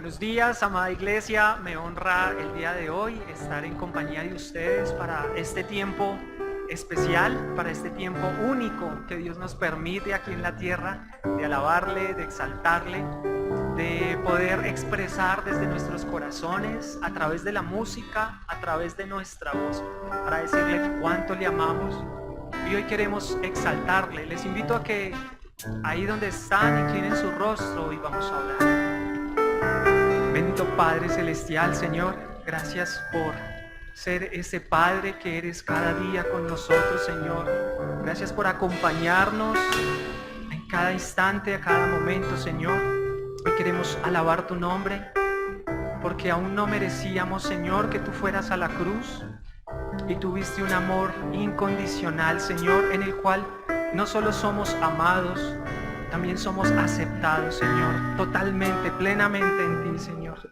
Buenos días, amada iglesia. Me honra el día de hoy estar en compañía de ustedes para este tiempo especial, para este tiempo único que Dios nos permite aquí en la tierra, de alabarle, de exaltarle, de poder expresar desde nuestros corazones, a través de la música, a través de nuestra voz, para decirle cuánto le amamos. Y hoy queremos exaltarle. Les invito a que ahí donde están inclinen su rostro y vamos a orar. Bendito Padre Celestial, Señor, gracias por ser ese Padre que eres cada día con nosotros, Señor. Gracias por acompañarnos en cada instante, a cada momento, Señor. Hoy queremos alabar tu nombre, porque aún no merecíamos, Señor, que tú fueras a la cruz y tuviste un amor incondicional, Señor, en el cual no solo somos amados, también somos aceptados, Señor, totalmente, plenamente en ti, Señor.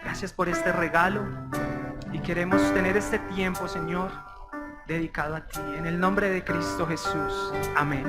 Gracias por este regalo y queremos tener este tiempo, Señor, dedicado a ti. En el nombre de Cristo Jesús. Amén.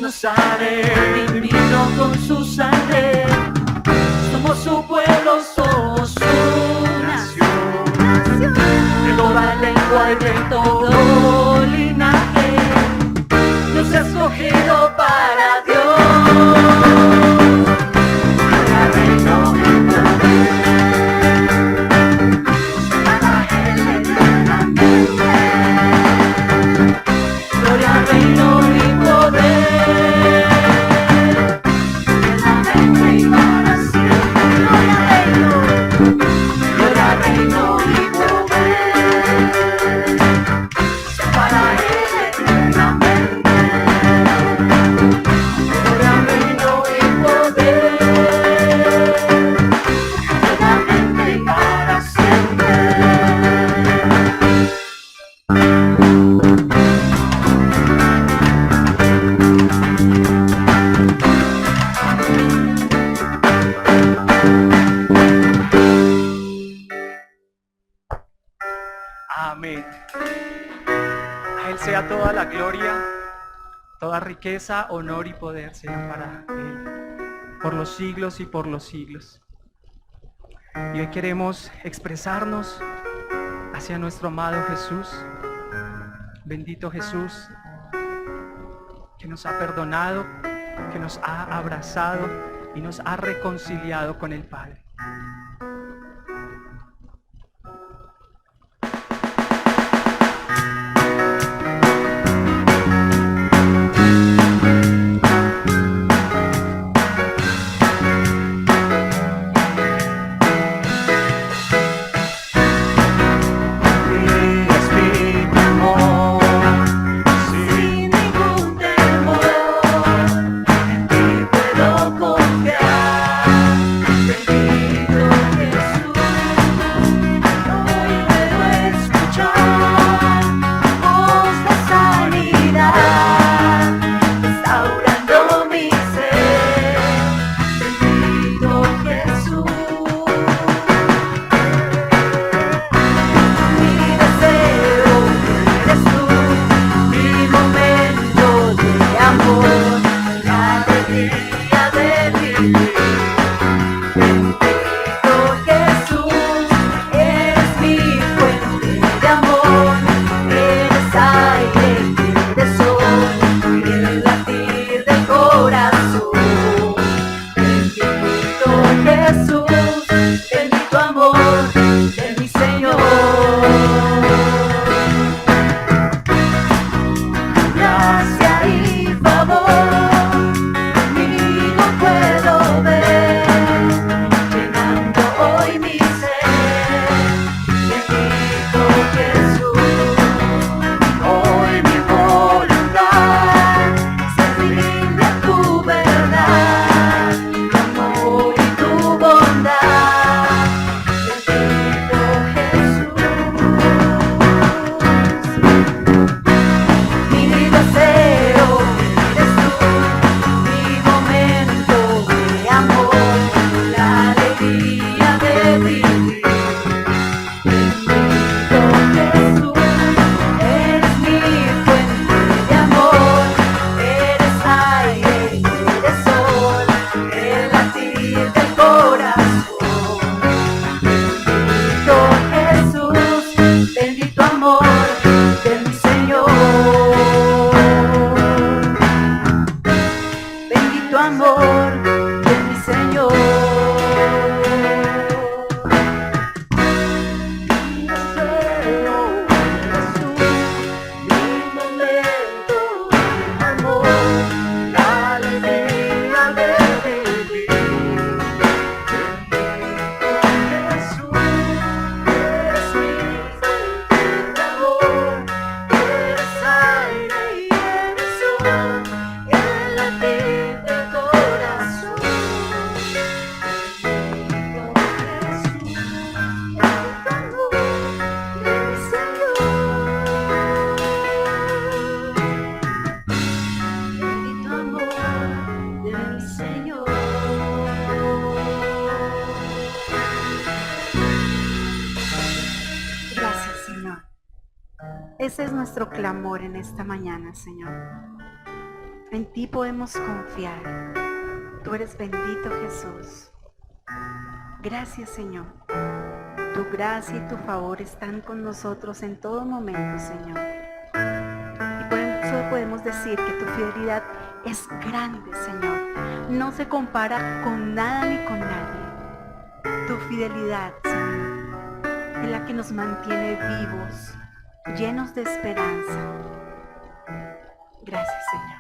Nos ha redimido con su sangre, somos su pueblo, somos su nación, de toda lengua y de todo linaje, nos ha escogido para Dios, para reino y poder, para Él eternamente, gloria, reino y poder. Amén. A Él sea toda la gloria, toda riqueza, honor y poder sean para Él, por los siglos y por los siglos. Y hoy queremos expresarnos hacia nuestro amado Jesús, bendito Jesús, que nos ha perdonado, que nos ha abrazado y nos ha reconciliado con el Padre. Confiar en ti. Ese es nuestro clamor en esta mañana, Señor. En ti podemos confiar. Tú eres bendito, Jesús. Gracias, Señor. Tu gracia y tu favor están con nosotros en todo momento, Señor. Y por eso podemos decir que tu fidelidad es grande, Señor. No se compara con nada ni con nadie. Tu fidelidad, Señor, es la que nos mantiene vivos, llenos de esperanza. Gracias, Señor.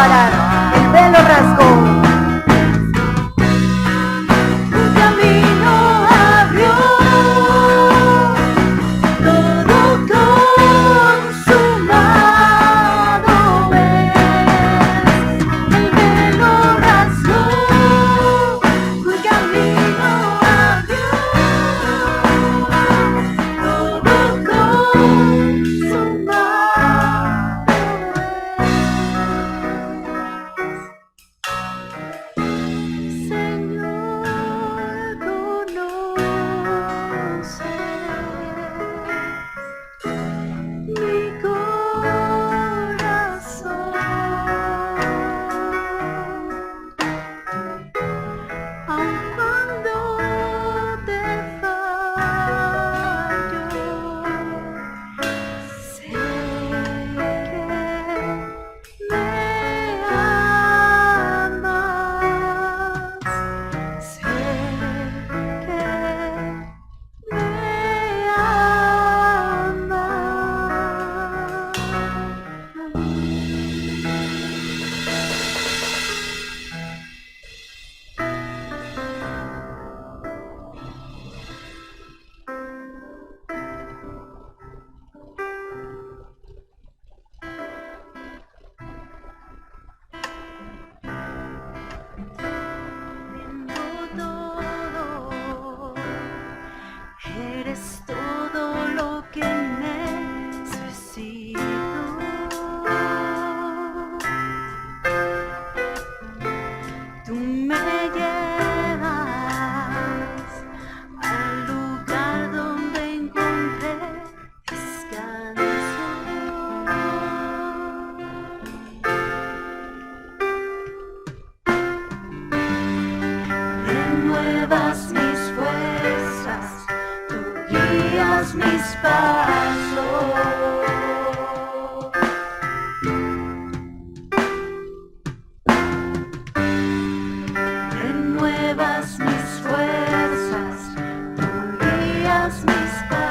parar. El velo rasgó. Un camino abrió. Todo consumado es. El velo rasgó. Un camino abrió. Todo Señor, conoces mi corazón, aun cuando te fallo, sé que me amas, sé que me todo, eres todo lo que necesito. Tú me llevas al lugar donde encontré descanso. Renuevas mis fuerzas, tú guías mis pasos. Renuevas mis fuerzas, tú guías mis pasos.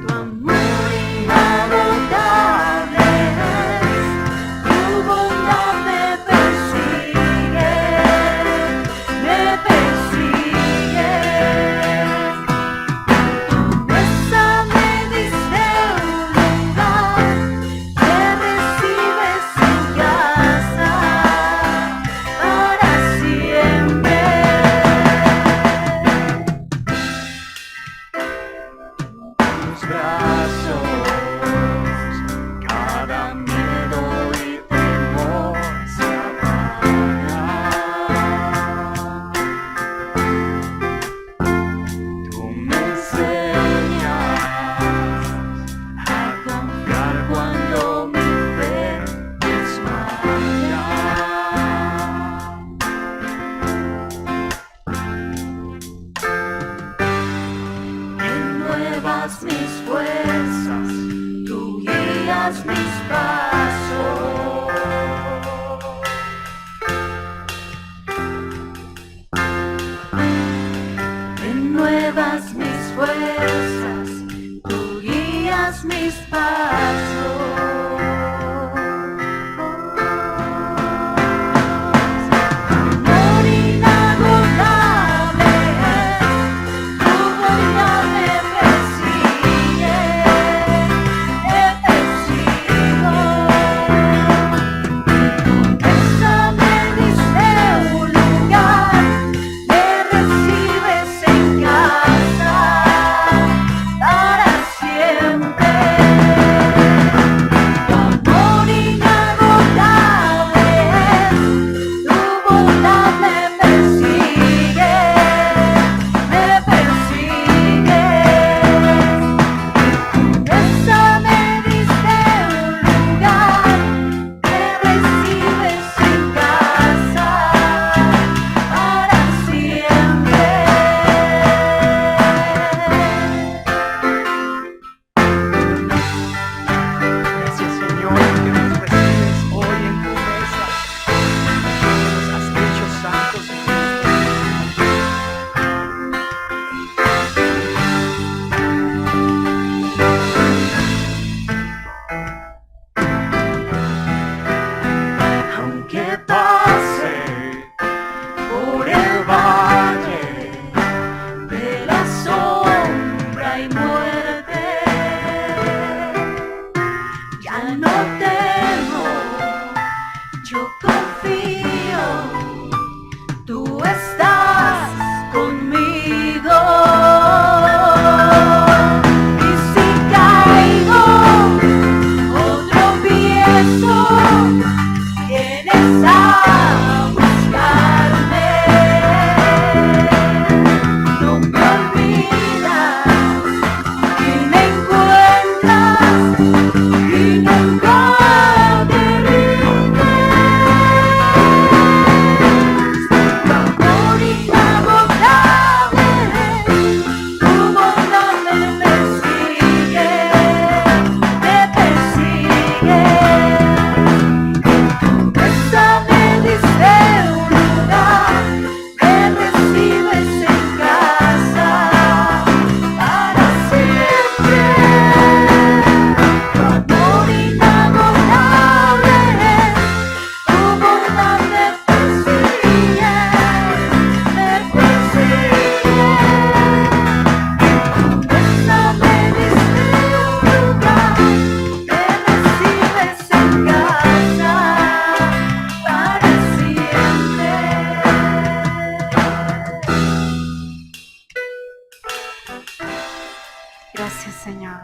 Tu amor inagotable es, tu bondad me persigue, me persigue. Tu mesa me diste un lugar, me recibes en casa para siempre. Tus brazos, cada miedo y temor se apaga. Tú me enseñas a confiar cuando mi fe desmaya. Renuevas mis fuerzas, tú guías mis pasos. Renuevas mis fuerzas, tú guías mis pasos. Amor inagotable es, tu bondad me persigue, me persigo. Tu mesa me diste un lugar, me recibes en casa para siempre. Gracias, Señor,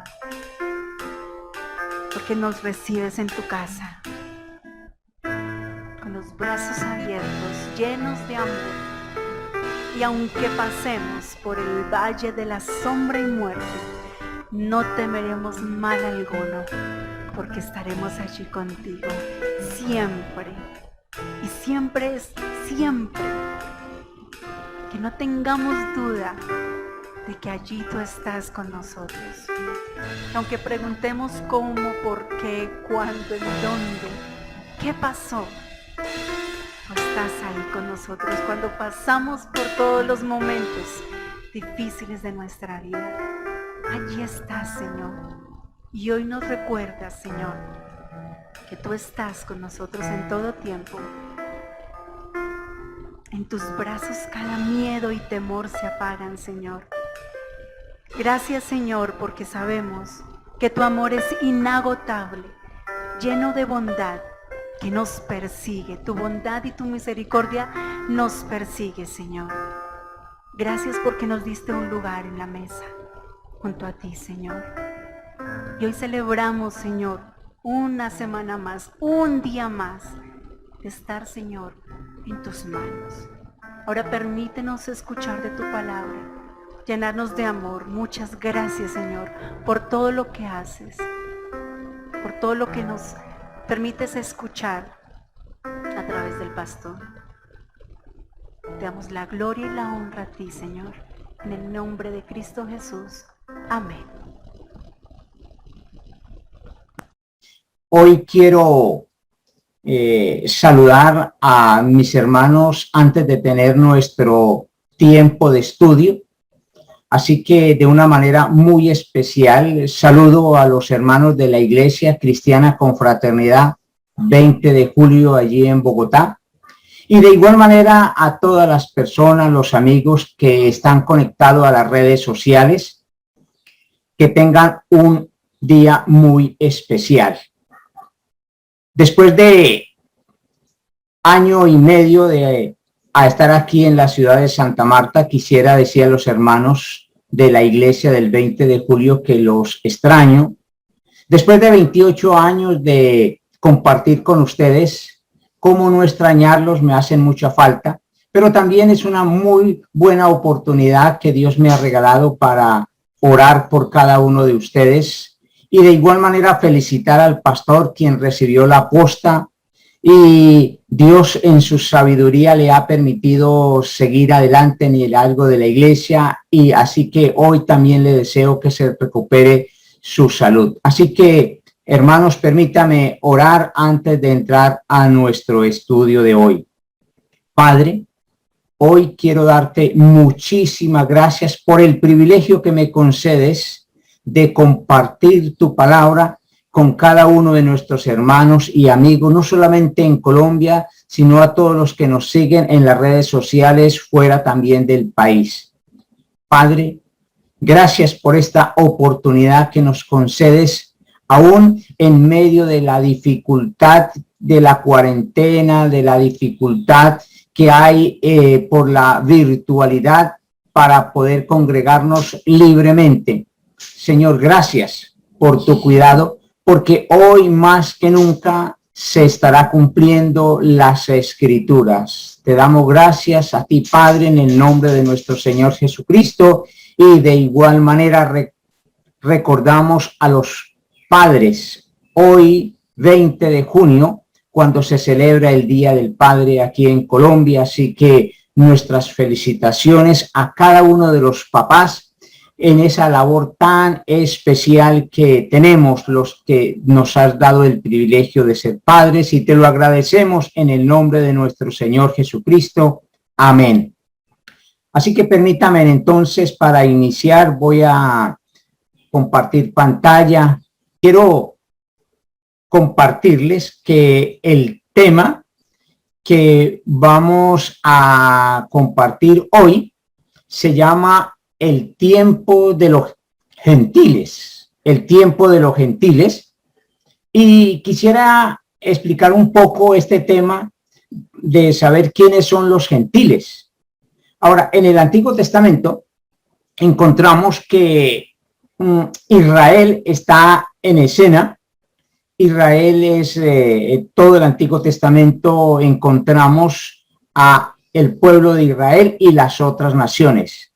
porque nos recibes en tu casa, con los brazos abiertos, llenos de amor. Y aunque pasemos por el valle de la sombra y muerte, no temeremos mal alguno, porque estaremos allí contigo, siempre. Y siempre es siempre. Que no tengamos duda de que allí tú estás con nosotros. Aunque preguntemos cómo, por qué, cuándo, en dónde, qué pasó, tú estás ahí con nosotros cuando pasamos por todos los momentos difíciles de nuestra vida. Allí estás, Señor. Y hoy nos recuerdas, Señor, que tú estás con nosotros en todo tiempo. En tus brazos cada miedo y temor se apagan, Señor. Gracias, Señor, porque sabemos que tu amor es inagotable, lleno de bondad, que nos persigue. Tu bondad y tu misericordia nos persigue, Señor. Gracias porque nos diste un lugar en la mesa, junto a ti, Señor. Y hoy celebramos, Señor, una semana más, un día más, de estar, Señor, en tus manos. Ahora permítenos escuchar de tu palabra, llenarnos de amor. Muchas gracias, Señor, por todo lo que haces, por todo lo que nos permites escuchar a través del pastor. Te damos la gloria y la honra a ti, Señor, en el nombre de Cristo Jesús. Amén. Hoy quiero saludar a mis hermanos antes de tener nuestro tiempo de estudio. Así que de una manera muy especial saludo a los hermanos de la Iglesia Cristiana Confraternidad 20 de julio allí en Bogotá. Y de igual manera a todas las personas, los amigos que están conectados a las redes sociales, que tengan un día muy especial. Después de año y medio de estar aquí en la ciudad de Santa Marta, quisiera decir a los hermanos de la iglesia del 20 de julio que los extraño. Después de 28 años de compartir con ustedes, cómo no extrañarlos, me hacen mucha falta, pero también es una muy buena oportunidad que Dios me ha regalado para orar por cada uno de ustedes. Y de igual manera felicitar al pastor quien recibió la posta y Dios en su sabiduría le ha permitido seguir adelante en el algo de la iglesia, y así que hoy también le deseo que se recupere su salud. Así que, hermanos, permítame orar antes de entrar a nuestro estudio de hoy. Padre, hoy quiero darte muchísimas gracias por el privilegio que me concedes de compartir tu palabra con cada uno de nuestros hermanos y amigos, no solamente en Colombia, sino a todos los que nos siguen en las redes sociales fuera también del país. Padre, gracias por esta oportunidad que nos concedes, aún en medio de la dificultad de la cuarentena, de la dificultad que hay por la virtualidad para poder congregarnos libremente. Señor, gracias por tu cuidado, porque hoy más que nunca se estará cumpliendo las Escrituras. Te damos gracias a ti, Padre, en el nombre de nuestro Señor Jesucristo, y de igual manera recordamos a los padres hoy, 20 de junio, cuando se celebra el Día del Padre aquí en Colombia. Así que nuestras felicitaciones a cada uno de los papás en esa labor tan especial que tenemos los que nos has dado el privilegio de ser padres, y te lo agradecemos en el nombre de nuestro Señor Jesucristo. Amén. Así que permítanme entonces, para iniciar, voy a compartir pantalla. Quiero compartirles que el tema que vamos a compartir hoy se llama el tiempo de los gentiles, el tiempo de los gentiles. Y quisiera explicar un poco este tema de saber quiénes son los gentiles. Ahora, en el Antiguo Testamento encontramos que Israel está en escena. Israel es, todo el Antiguo Testamento encontramos a el pueblo de Israel y las otras naciones.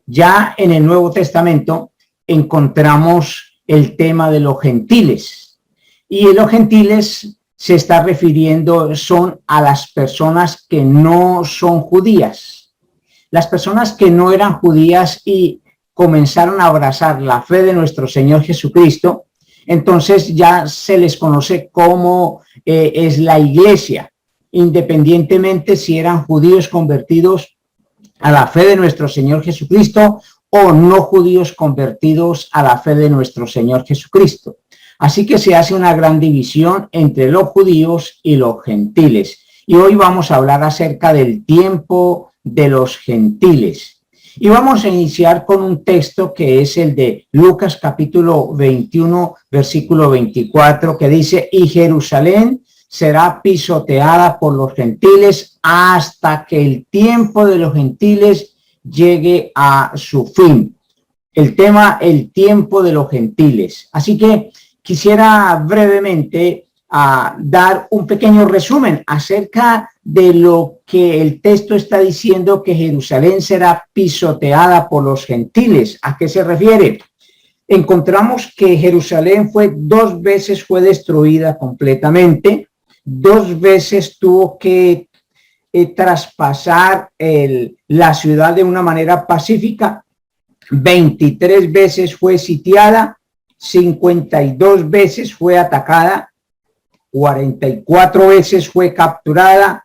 Ya en el Nuevo Testamento encontramos el tema de los gentiles. Y los gentiles se está refiriendo son a las personas que no son judías. Las personas que no eran judías y comenzaron a abrazar la fe de nuestro Señor Jesucristo, entonces ya se les conoce como es la iglesia, independientemente si eran judíos convertidos a la fe de nuestro Señor Jesucristo o no judíos convertidos a la fe de nuestro Señor Jesucristo. Así que se hace una gran división entre los judíos y los gentiles. Y hoy vamos a hablar acerca del tiempo de los gentiles. Y vamos a iniciar con un texto que es el de Lucas capítulo 21, versículo 24, que dice: y Jerusalén será pisoteada por los gentiles hasta que el tiempo de los gentiles llegue a su fin. El tema, el tiempo de los gentiles. Así que quisiera brevemente dar un pequeño resumen acerca de lo que el texto está diciendo, que Jerusalén será pisoteada por los gentiles. ¿A qué se refiere? Encontramos que Jerusalén dos veces fue destruida completamente, 2 veces tuvo que traspasar la ciudad de una manera pacífica, 23 veces fue sitiada, 52 veces fue atacada, 44 veces fue capturada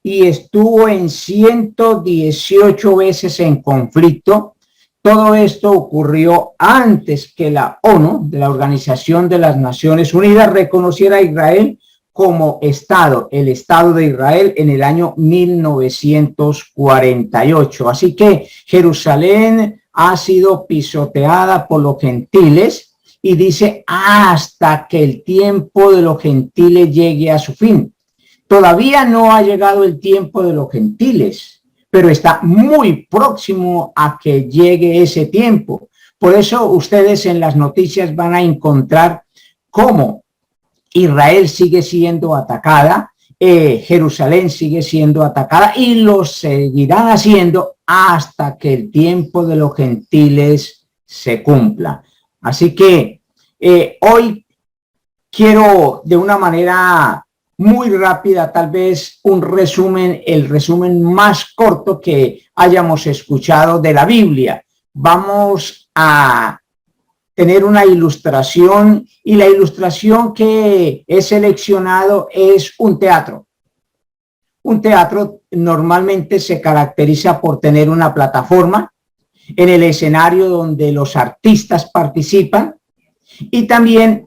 y estuvo en 118 veces en conflicto. Todo esto ocurrió antes que la ONU, de la Organización de las Naciones Unidas, reconociera a Israel como Estado, el Estado de Israel, en el año 1948. Así que Jerusalén ha sido pisoteada por los gentiles, y dice hasta que el tiempo de los gentiles llegue a su fin. Todavía no ha llegado el tiempo de los gentiles, pero está muy próximo a que llegue ese tiempo. Por eso ustedes en las noticias van a encontrar cómo Israel sigue siendo atacada, Jerusalén sigue siendo atacada y lo seguirán haciendo hasta que el tiempo de los gentiles se cumpla. Así que hoy quiero de una manera muy rápida, tal vez el resumen más corto que hayamos escuchado de la Biblia. Vamos a tener una ilustración y la ilustración que he seleccionado es un teatro. Un teatro normalmente se caracteriza por tener una plataforma en el escenario donde los artistas participan y también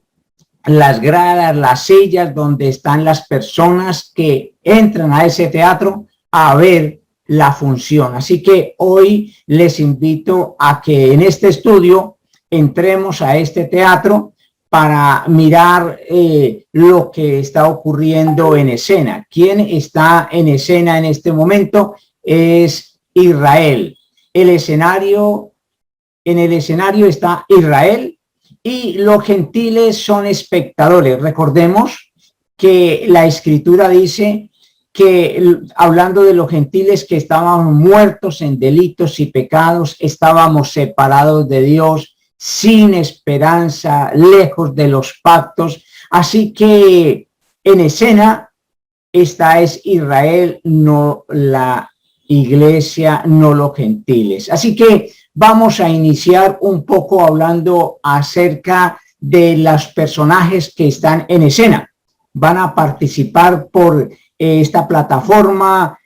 las gradas, las sillas donde están las personas que entran a ese teatro a ver la función. Así que hoy les invito a que en este estudio entremos a este teatro para mirar lo que está ocurriendo en escena. ¿Quién está en escena en este momento? Es Israel. En el escenario está Israel y los gentiles son espectadores. Recordemos que la Escritura dice que, hablando de los gentiles, que estábamos muertos en delitos y pecados, estábamos separados de Dios, sin esperanza, lejos de los pactos. Así que en escena esta es Israel, no la iglesia, no los gentiles. Así que vamos a iniciar un poco hablando acerca de los personajes que están en escena. Van a participar por esta plataforma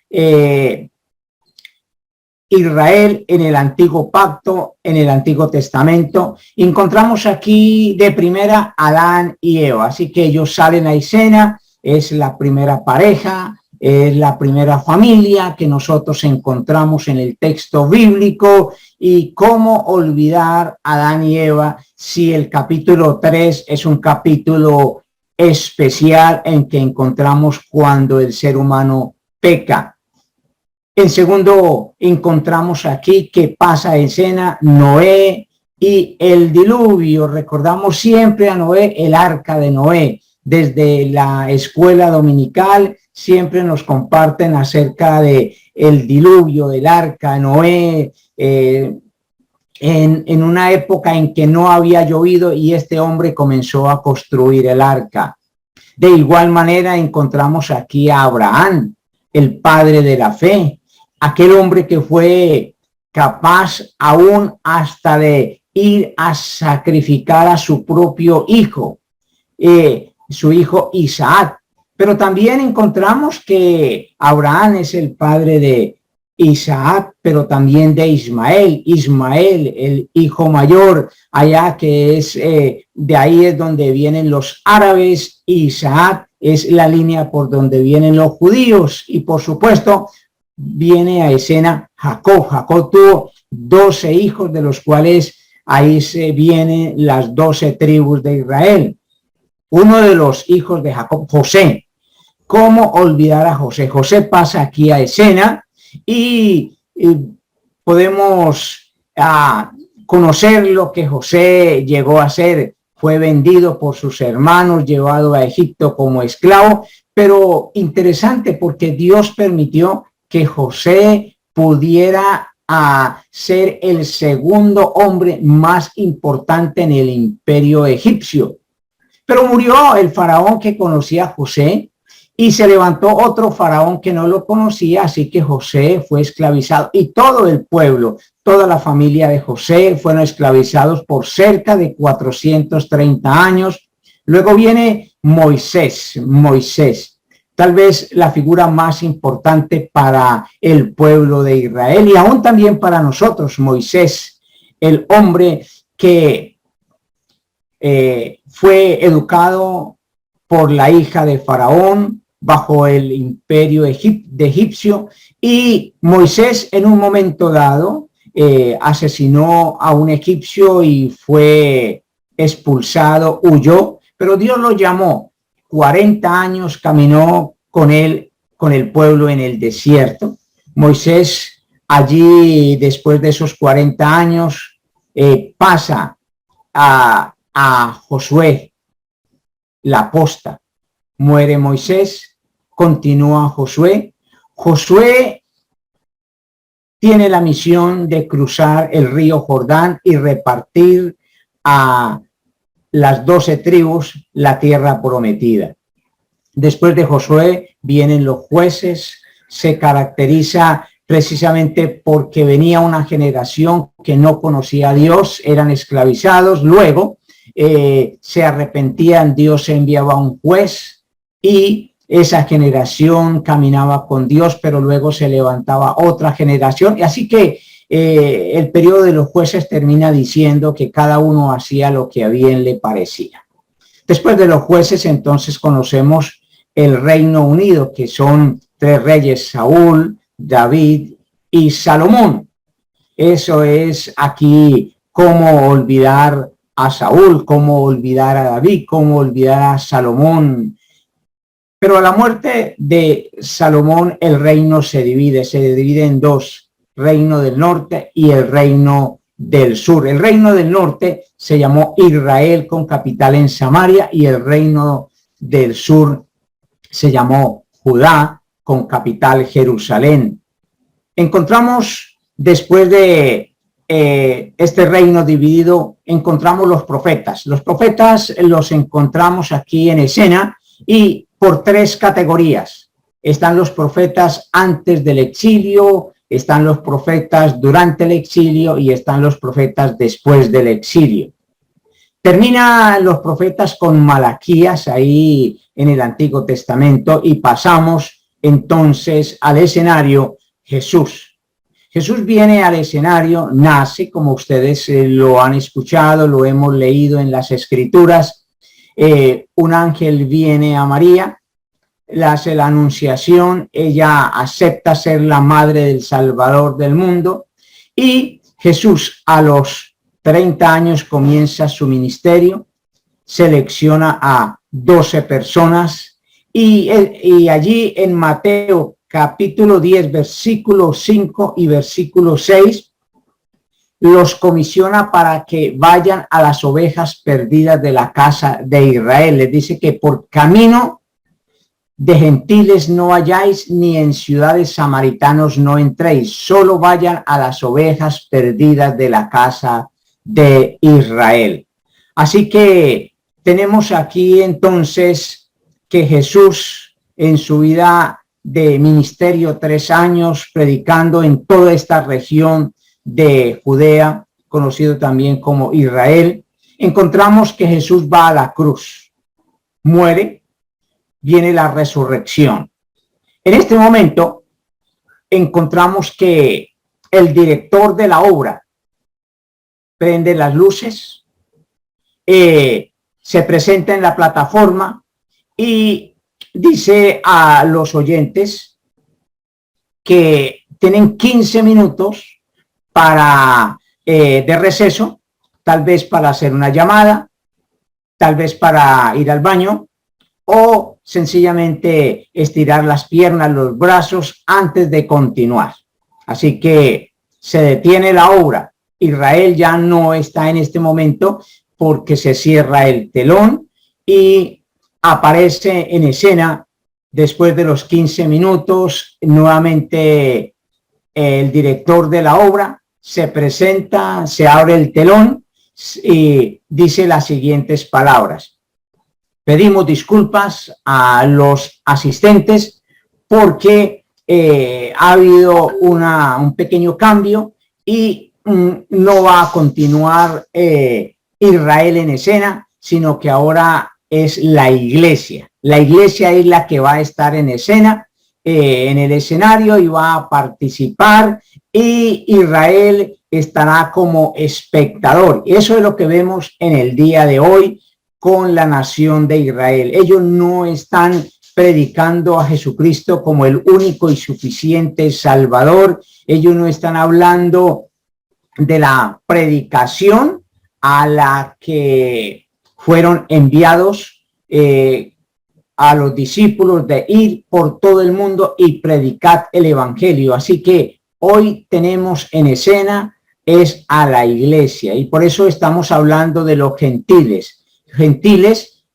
Israel en el Antiguo Pacto, en el Antiguo Testamento. Encontramos aquí de primera Adán y Eva, así que ellos salen a escena, es la primera pareja, es la primera familia que nosotros encontramos en el texto bíblico. Y cómo olvidar a Adán y Eva si el capítulo 3 es un capítulo especial en que encontramos cuando el ser humano peca. En segundo, encontramos aquí que pasa en escena Noé, y el diluvio. Recordamos siempre a Noé, el arca de Noé. Desde la escuela dominical siempre nos comparten acerca de el diluvio, del arca de Noé, en una época en que no había llovido y este hombre comenzó a construir el arca. De igual manera encontramos aquí a Abraham, el padre de la fe, aquel hombre que fue capaz aún hasta de ir a sacrificar a su propio hijo, su hijo Isaac. Pero también encontramos que Abraham es el padre de Isaac, pero también de Ismael. Ismael, el hijo mayor, allá que es, de ahí es donde vienen los árabes. Isaac es la línea por donde vienen los judíos. Y por supuesto, viene a escena Jacob. Jacob tuvo 12 hijos, de los cuales ahí se vienen las 12 tribus de Israel. Uno de los hijos de Jacob, José. ¿Cómo olvidar a José? José pasa aquí a escena y podemos conocer lo que José llegó a ser. Fue vendido por sus hermanos, llevado a Egipto como esclavo, pero interesante porque Dios permitió que José pudiera ser el segundo hombre más importante en el imperio egipcio. Pero murió el faraón que conocía a José y se levantó otro faraón que no lo conocía, así que José fue esclavizado y todo el pueblo, toda la familia de José fueron esclavizados por cerca de 430 años. Luego viene Moisés, tal vez la figura más importante para el pueblo de Israel y aún también para nosotros. Moisés, el hombre que fue educado por la hija de Faraón bajo el imperio egipcio, y Moisés en un momento dado asesinó a un egipcio y fue expulsado, huyó, pero Dios lo llamó. 40 años caminó con él, con el pueblo en el desierto. Moisés allí, después de esos 40 años, pasa a Josué, la aposta. Muere Moisés, continúa Josué. Josué tiene la misión de cruzar el río Jordán y repartir a las 12 tribus la tierra prometida. Después de Josué vienen los jueces. Se caracteriza precisamente porque venía una generación que no conocía a Dios, eran esclavizados. Luego se arrepentían, Dios enviaba un juez y esa generación caminaba con Dios, pero luego se levantaba otra generación. Y así que el periodo de los jueces termina diciendo que cada uno hacía lo que a bien le parecía. Después de los jueces, entonces conocemos el Reino Unido, que son 3 reyes: Saúl, David y Salomón. Eso es aquí cómo olvidar a Saúl, cómo olvidar a David, cómo olvidar a Salomón. Pero a la muerte de Salomón el reino se divide en 2, reino del norte y el reino del sur. El reino del norte se llamó Israel, con capital en Samaria, y el reino del sur se llamó Judá, con capital Jerusalén. Encontramos, después de este reino dividido, encontramos los profetas. Los profetas los encontramos aquí en escena y por 3 categorías. Están los profetas antes del exilio, están los profetas durante el exilio y están los profetas después del exilio. Terminan los profetas con Malaquías ahí en el Antiguo Testamento y pasamos entonces al escenario Jesús. Jesús viene al escenario, nace, como ustedes lo han escuchado, lo hemos leído en las Escrituras. Un ángel viene a María, le hace la anunciación, ella acepta ser la madre del Salvador del mundo y Jesús a los 30 años comienza su ministerio, selecciona a 12 personas y allí en Mateo capítulo 10, versículo 5 y versículo 6, los comisiona para que vayan a las ovejas perdidas de la casa de Israel. Les dice que por camino de gentiles no vayáis, ni en ciudades samaritanos no entréis, solo vayan a las ovejas perdidas de la casa de Israel. Así que tenemos aquí entonces que Jesús en su vida de ministerio, 3 años predicando en toda esta región de Judea, conocido también como Israel, encontramos que Jesús va a la cruz, muere, viene la resurrección. En este momento encontramos que el director de la obra prende las luces, se presenta en la plataforma y dice a los oyentes que tienen 15 minutos para de receso, tal vez para hacer una llamada, tal vez para ir al baño o sencillamente estirar las piernas, los brazos antes de continuar. Así que se detiene la obra. Israel ya no está en este momento porque se cierra el telón y aparece en escena después de los 15 minutos nuevamente el director de la obra. Se presenta, se abre el telón y dice las siguientes palabras: pedimos disculpas a los asistentes porque ha habido un pequeño cambio y no va a continuar Israel en escena, sino que ahora es la iglesia. La iglesia es la que va a estar en escena, en el escenario, y va a participar, y Israel estará como espectador. Eso es lo que vemos en el día de hoy con la nación de Israel. Ellos no están predicando a Jesucristo como el único y suficiente Salvador. Ellos no están hablando de la predicación a la que fueron enviados a los discípulos, de ir por todo el mundo y predicar el evangelio. Así que hoy tenemos en escena es a la iglesia, y por eso estamos hablando de los gentiles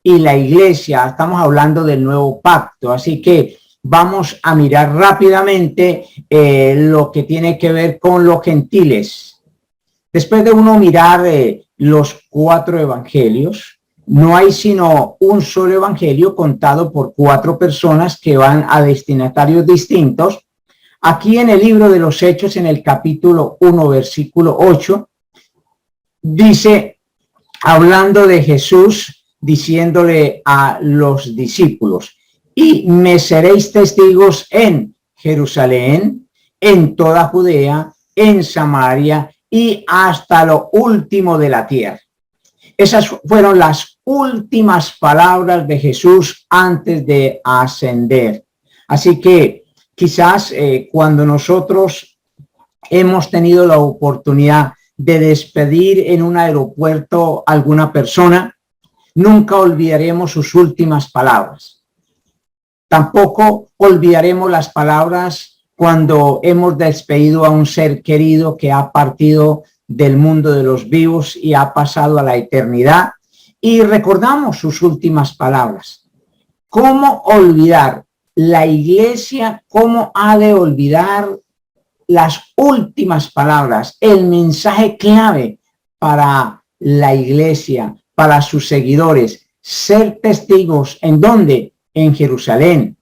y la iglesia. Estamos hablando del nuevo pacto. Así que vamos a mirar rápidamente lo que tiene que ver con los gentiles. Después de uno mirar los 4 evangelios, no hay sino un solo evangelio contado por 4 personas que van a destinatarios distintos. Aquí en el libro de los Hechos, en el capítulo 1, versículo 8, dice, hablando de Jesús, diciéndole a los discípulos: y me seréis testigos en Jerusalén, en toda Judea, en Samaria y hasta lo último de la tierra. Esas fueron las últimas palabras de Jesús antes de ascender. Así que quizás cuando nosotros hemos tenido la oportunidad de despedir en un aeropuerto a alguna persona, nunca olvidaremos sus últimas palabras. Tampoco olvidaremos las palabras cuando hemos despedido a un ser querido que ha partido del mundo de los vivos y ha pasado a la eternidad, y recordamos sus últimas palabras. ¿Cómo olvidar la iglesia? ¿Cómo ha de olvidar las últimas palabras, el mensaje clave para la iglesia, para sus seguidores? Ser testigos, ¿en dónde? En Jerusalén,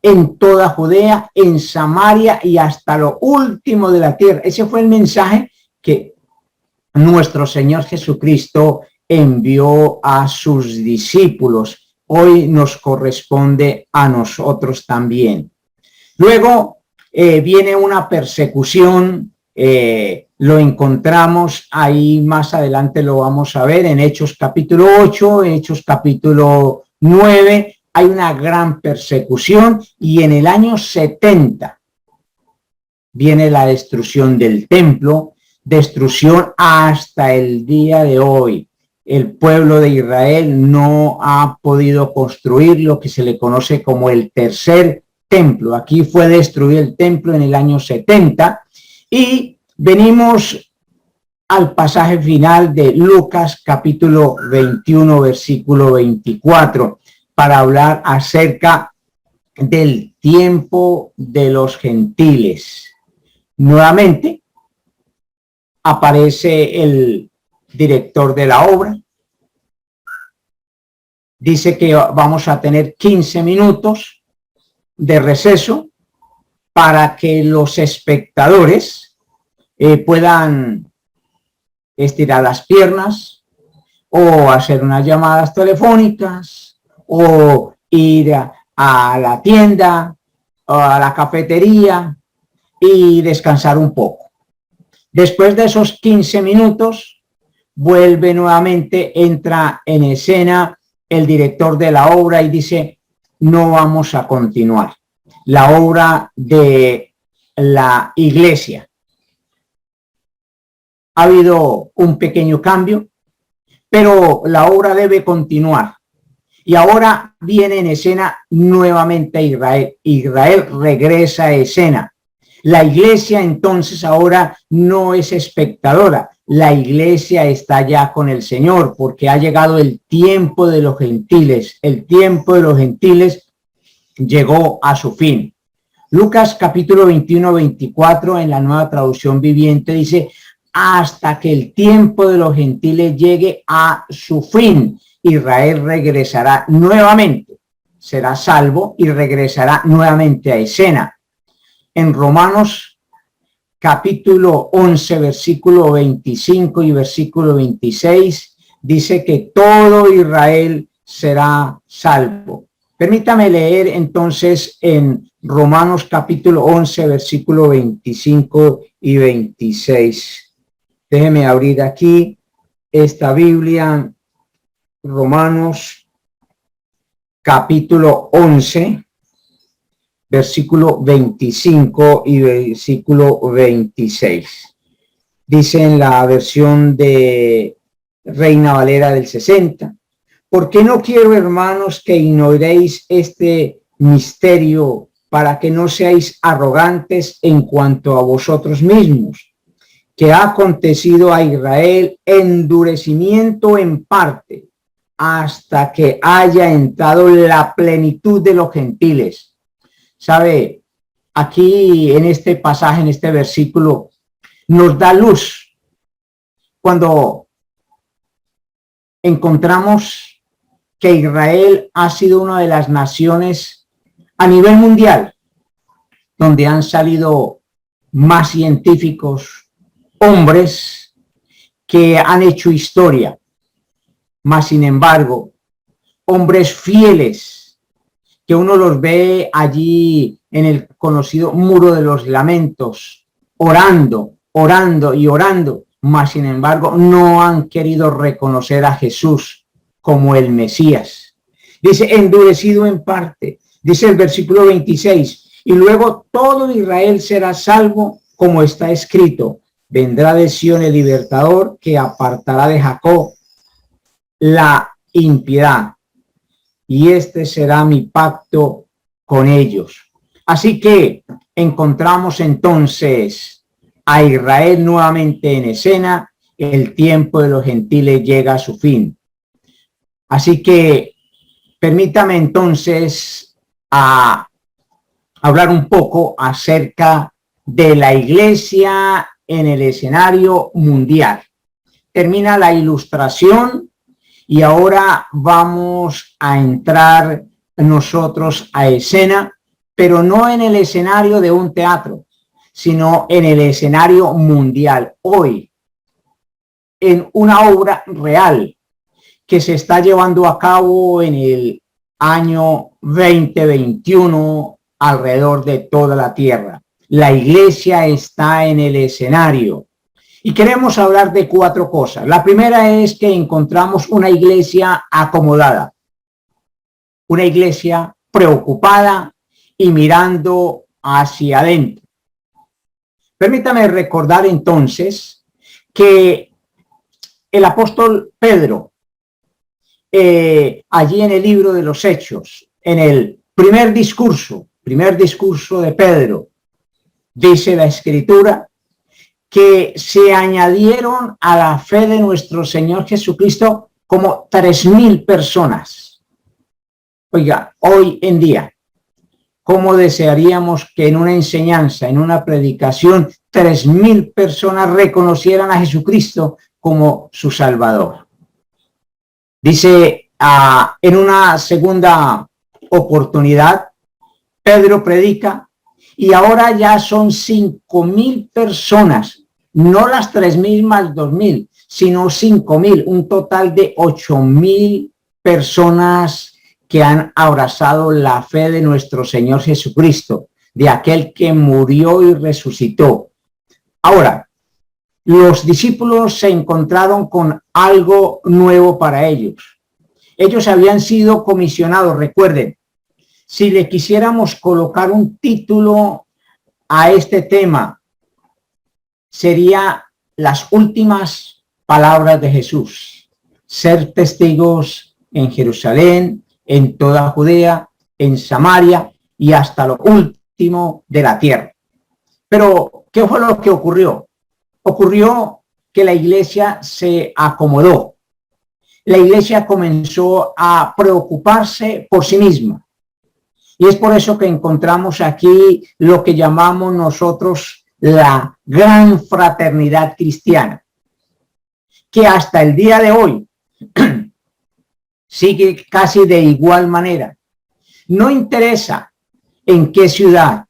en toda Judea, en Samaria y hasta lo último de la tierra. Ese fue el mensaje que nuestro Señor Jesucristo envió a sus discípulos. Hoy nos corresponde a nosotros también. Luego viene una persecución, lo encontramos ahí más adelante, lo vamos a ver en Hechos capítulo 8, Hechos capítulo 9, hay una gran persecución, y en el año 70 viene la destrucción del templo, destrucción hasta el día de hoy. El pueblo de Israel no ha podido construir lo que se le conoce como el tercer templo. Aquí fue destruido el templo en el año 70, y venimos al pasaje final de Lucas capítulo 21, versículo 24, para hablar acerca del tiempo de los gentiles. Nuevamente aparece el director de la obra. Dice que vamos a tener 15 minutos de receso para que los espectadores puedan estirar las piernas o hacer unas llamadas telefónicas o ir a la tienda o a la cafetería y descansar un poco. Después de esos 15 minutos, vuelve nuevamente, entra en escena el director de la obra y dice: no vamos a continuar la obra de la iglesia. Ha habido un pequeño cambio, pero la obra debe continuar. Y ahora viene en escena nuevamente Israel. Israel regresa a escena. La iglesia entonces ahora no es espectadora. La iglesia está ya con el Señor, porque ha llegado el tiempo de los gentiles. El tiempo de los gentiles llegó a su fin. Lucas capítulo 21, 24 en la Nueva Traducción Viviente dice: hasta que el tiempo de los gentiles llegue a su fin, Israel regresará nuevamente, será salvo y regresará nuevamente a escena. En Romanos capítulo 11, versículo 25 y versículo 26, dice que todo Israel será salvo. Permítame leer entonces en Romanos capítulo 11, versículo 25 y 26. Déjeme abrir aquí esta Biblia, Romanos capítulo 11, versículo 25 y versículo 26. Dice en la versión de Reina Valera del 60: porque no quiero, hermanos, que ignoréis este misterio, para que no seáis arrogantes en cuanto a vosotros mismos, que ha acontecido a Israel endurecimiento en parte, hasta que haya entrado la plenitud de los gentiles. ¿Sabe? Aquí en este pasaje, en este versículo, nos da luz cuando encontramos que Israel ha sido una de las naciones a nivel mundial donde han salido más científicos, hombres que han hecho historia, mas sin embargo, hombres fieles, que uno los ve allí en el conocido Muro de los Lamentos, orando, orando y orando, mas sin embargo no han querido reconocer a Jesús como el Mesías. Dice, endurecido en parte, dice el versículo 26, y luego todo Israel será salvo, como está escrito: vendrá de Sión el libertador, que apartará de Jacob la impiedad, y este será mi pacto con ellos. Así que encontramos entonces a Israel nuevamente en escena. El tiempo de los gentiles llega a su fin. Así que permítame entonces hablar un poco acerca de la iglesia en el escenario mundial. Termina la ilustración y ahora vamos a entrar nosotros a escena, pero no en el escenario de un teatro, sino en el escenario mundial. Hoy, en una obra real que se está llevando a cabo en el año 2021 alrededor de toda la tierra. La iglesia está en el escenario. Y queremos hablar de 4 cosas. La primera es que encontramos una iglesia acomodada, una iglesia preocupada y mirando hacia adentro. Permítame recordar entonces que el apóstol Pedro, allí en el libro de los Hechos, en el primer discurso de Pedro, dice la Escritura que se añadieron a la fe de nuestro Señor Jesucristo como 3,000 personas. Oiga, hoy en día, ¿cómo desearíamos que en una enseñanza, en una predicación, 3,000 personas reconocieran a Jesucristo como su Salvador? Dice, en una segunda oportunidad, Pedro predica y ahora ya son 5,000 personas, no las 3,000 más 2,000, sino 5,000, un total de 8,000 personas que han abrazado la fe de nuestro Señor Jesucristo, de aquel que murió y resucitó. Ahora, los discípulos se encontraron con algo nuevo para ellos. Ellos habían sido comisionados, recuerden, si le quisiéramos colocar un título a este tema, sería las últimas palabras de Jesús: ser testigos en Jerusalén, en toda Judea, en Samaria y hasta lo último de la tierra. Pero, ¿qué fue lo que ocurrió? Ocurrió que la iglesia se acomodó. La iglesia comenzó a preocuparse por sí misma. Y es por eso que encontramos aquí lo que llamamos nosotros la gran fraternidad cristiana, que hasta el día de hoy sigue casi de igual manera. No interesa en qué ciudad,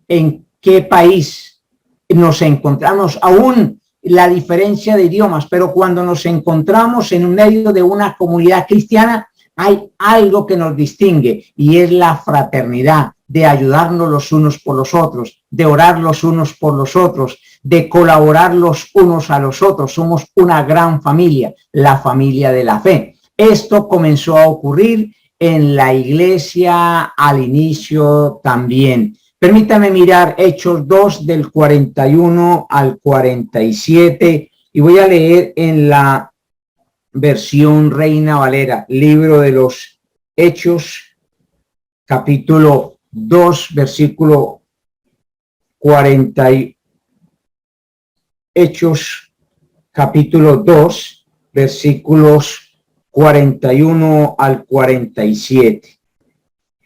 en qué país nos encontramos, aún la diferencia de idiomas, pero cuando nos encontramos en medio de una comunidad cristiana, hay algo que nos distingue y es la fraternidad, de ayudarnos los unos por los otros, de orar los unos por los otros, de colaborar los unos a los otros. Somos una gran familia, la familia de la fe. Esto comenzó a ocurrir en la iglesia al inicio también. Permítame mirar Hechos 2 del 41 al 47 y voy a leer en la versión Reina Valera, libro de los Hechos, capítulo 2, versículo 40. Hechos, capítulo 2, versículos 41 al 47.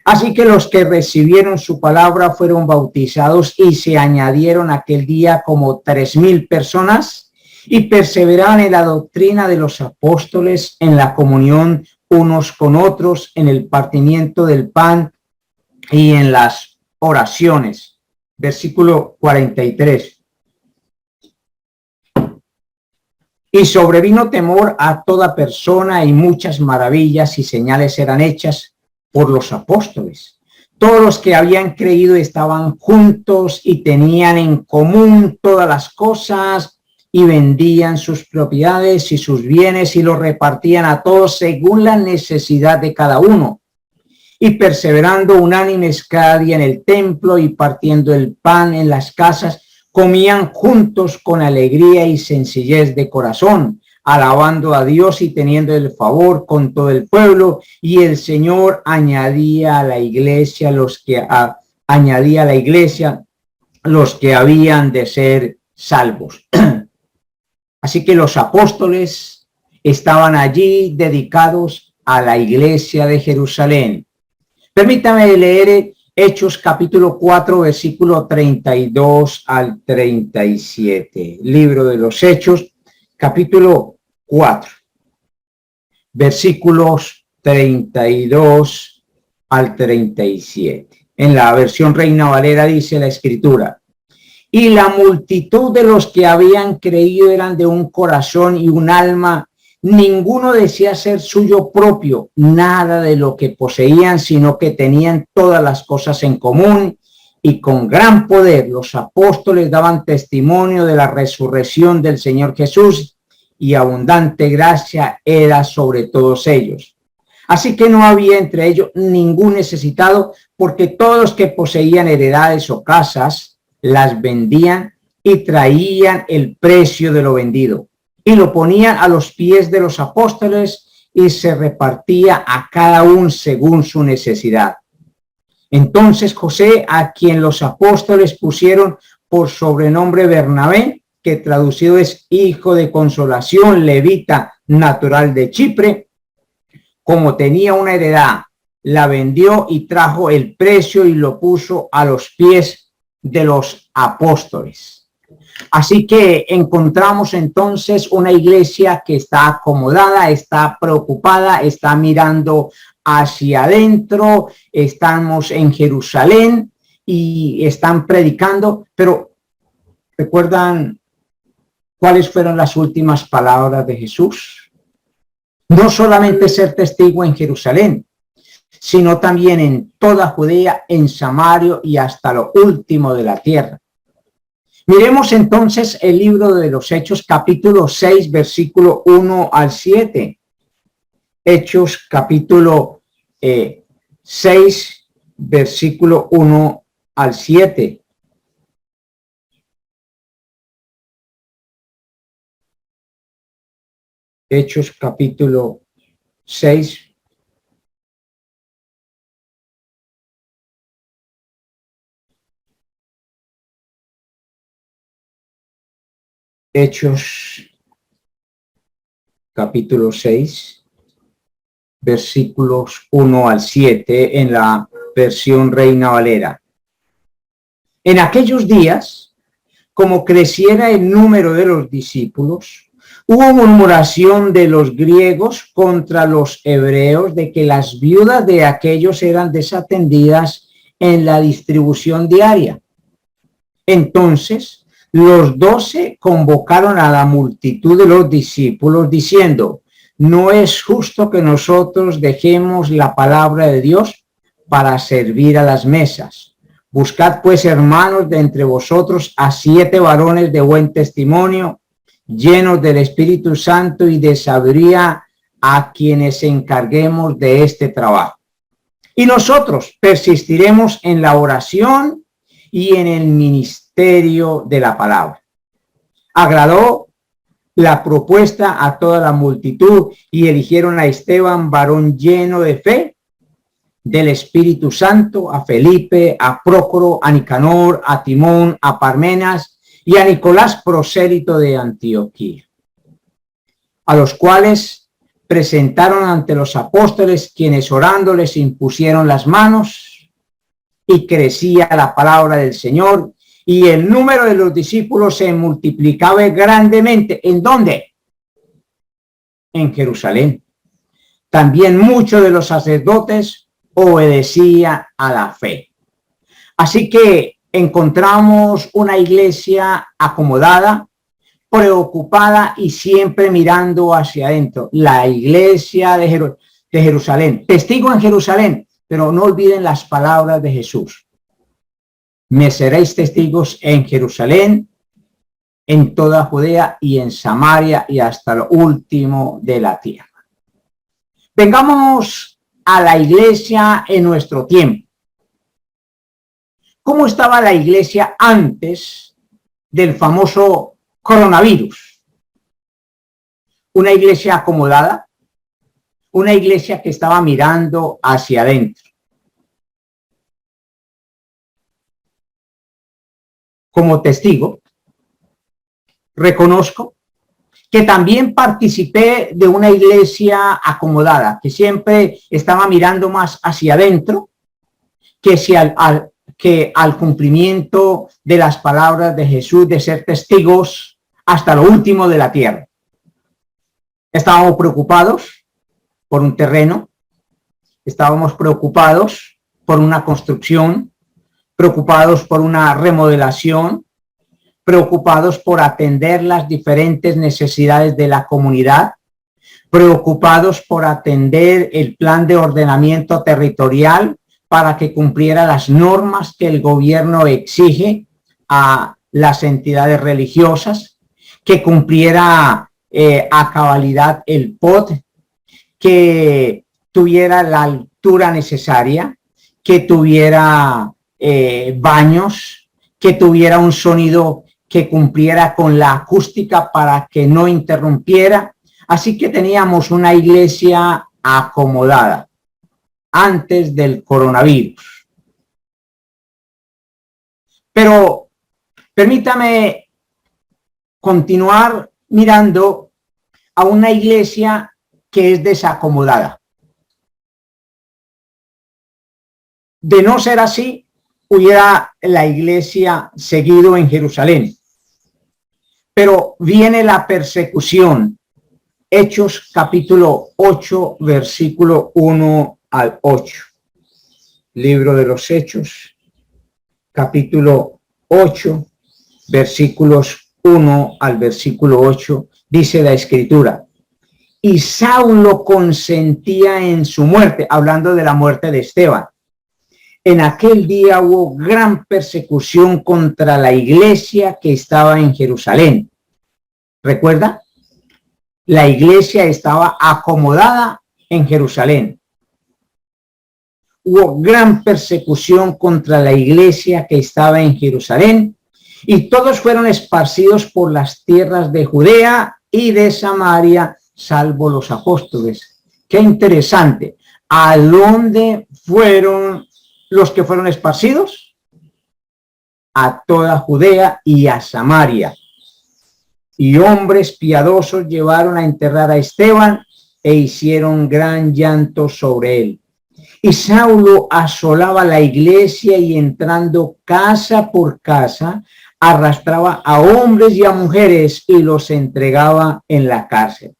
Así que los que recibieron su palabra fueron bautizados y se añadieron aquel día como 3,000 personas y perseveraban en la doctrina de los apóstoles, en la comunión unos con otros, en el partimiento del pan y en las oraciones. Versículo 43. Y sobrevino temor a toda persona y muchas maravillas y señales eran hechas por los apóstoles. Todos los que habían creído estaban juntos y tenían en común todas las cosas y vendían sus propiedades y sus bienes y los repartían a todos según la necesidad de cada uno. Y perseverando unánimes cada día en el templo y partiendo el pan en las casas, comían juntos con alegría y sencillez de corazón, alabando a Dios y teniendo el favor con todo el pueblo, y el Señor añadía a la iglesia los que habían de ser salvos. Así que los apóstoles estaban allí dedicados a la iglesia de Jerusalén. Permítame leer Hechos capítulo 4, versículo 32 al 37. Libro de los Hechos, capítulo 4, versículos 32 al 37. En la versión Reina Valera dice la Escritura: y la multitud de los que habían creído eran de un corazón y un alma. Ninguno decía ser suyo propio nada de lo que poseían, sino que tenían todas las cosas en común. Y con gran poder los apóstoles daban testimonio de la resurrección del Señor Jesús, y abundante gracia era sobre todos ellos. Así que no había entre ellos ningún necesitado, porque todos los que poseían heredades o casas las vendían y traían el precio de lo vendido y lo ponían a los pies de los apóstoles, y se repartía a cada uno según su necesidad. Entonces José, a quien los apóstoles pusieron por sobrenombre Bernabé, que traducido es hijo de consolación, levita, natural de Chipre, como tenía una heredad, la vendió y trajo el precio y lo puso a los pies de los apóstoles. Así que encontramos entonces una iglesia que está acomodada, está preocupada, está mirando hacia adentro. Estamos en Jerusalén y están predicando, pero ¿recuerdan cuáles fueron las últimas palabras de Jesús? No solamente ser testigo en Jerusalén, sino también en toda Judea, en Samaria y hasta lo último de la tierra. Miremos entonces el libro de los Hechos, capítulo 6, versículo 1 al 7. Hechos, capítulo 6, versículo 1 al 7. Hechos, capítulo 6. Hechos, capítulo 6, versículos 1 al 7 en la versión Reina Valera. En aquellos días, como creciera el número de los discípulos, hubo murmuración de los griegos contra los hebreos de que las viudas de aquellos eran desatendidas en la distribución diaria. Entonces, los 12 convocaron a la multitud de los discípulos diciendo: no es justo que nosotros dejemos la palabra de Dios para servir a las mesas. Buscad pues, hermanos, de entre vosotros a 7 varones de buen testimonio, llenos del Espíritu Santo y de sabiduría, a quienes encarguemos de este trabajo. Y nosotros persistiremos en la oración y en el ministerio de la palabra. Agradó la propuesta a toda la multitud y eligieron a Esteban, varón lleno de fe, del Espíritu Santo, a Felipe, a Prócoro, a Nicanor, a Timón, a Parmenas y a Nicolás, prosélito de Antioquía, a los cuales presentaron ante los apóstoles, quienes orando les impusieron las manos, y crecía la palabra del Señor, y el número de los discípulos se multiplicaba grandemente. ¿En dónde? En Jerusalén. También muchos de los sacerdotes obedecían a la fe. Así que encontramos una iglesia acomodada, preocupada y siempre mirando hacia adentro. La iglesia de Jerusalén, testigo en Jerusalén, pero no olviden las palabras de Jesús. Me seréis testigos en Jerusalén, en toda Judea y en Samaria y hasta lo último de la tierra. Vengamos a la iglesia en nuestro tiempo. ¿Cómo estaba la iglesia antes del famoso coronavirus? Una iglesia acomodada, una iglesia que estaba mirando hacia adentro. Como testigo, reconozco que también participé de una iglesia acomodada, que siempre estaba mirando más hacia adentro que al cumplimiento de las palabras de Jesús, de ser testigos hasta lo último de la tierra. Estábamos preocupados por un terreno, estábamos preocupados por una construcción, preocupados por una remodelación, preocupados por atender las diferentes necesidades de la comunidad, preocupados por atender el plan de ordenamiento territorial para que cumpliera las normas que el gobierno exige a las entidades religiosas, que cumpliera a cabalidad el POT, que tuviera la altura necesaria, que tuviera baños, que tuviera un sonido que cumpliera con la acústica para que no interrumpiera. Así que teníamos una iglesia acomodada antes del coronavirus. Pero permítame continuar mirando a una iglesia que es desacomodada. De no ser así, hubiera la iglesia seguido en Jerusalén. Pero viene la persecución. Hechos capítulo 8, versículo 1 al 8. Libro de los Hechos, capítulo 8, versículos 1 al versículo 8, dice la Escritura: y Saulo consentía en su muerte, hablando de la muerte de Esteban. En aquel día hubo gran persecución contra la iglesia que estaba en Jerusalén. ¿Recuerda? La iglesia estaba acomodada en Jerusalén. Hubo gran persecución contra la iglesia que estaba en Jerusalén, y todos fueron esparcidos por las tierras de Judea y de Samaria, salvo los apóstoles. Qué interesante. ¿A dónde fueron los que fueron esparcidos? A toda Judea y a Samaria. Y hombres piadosos llevaron a enterrar a Esteban e hicieron gran llanto sobre él. Y Saulo asolaba la iglesia y, entrando casa por casa, arrastraba a hombres y a mujeres y los entregaba en la cárcel.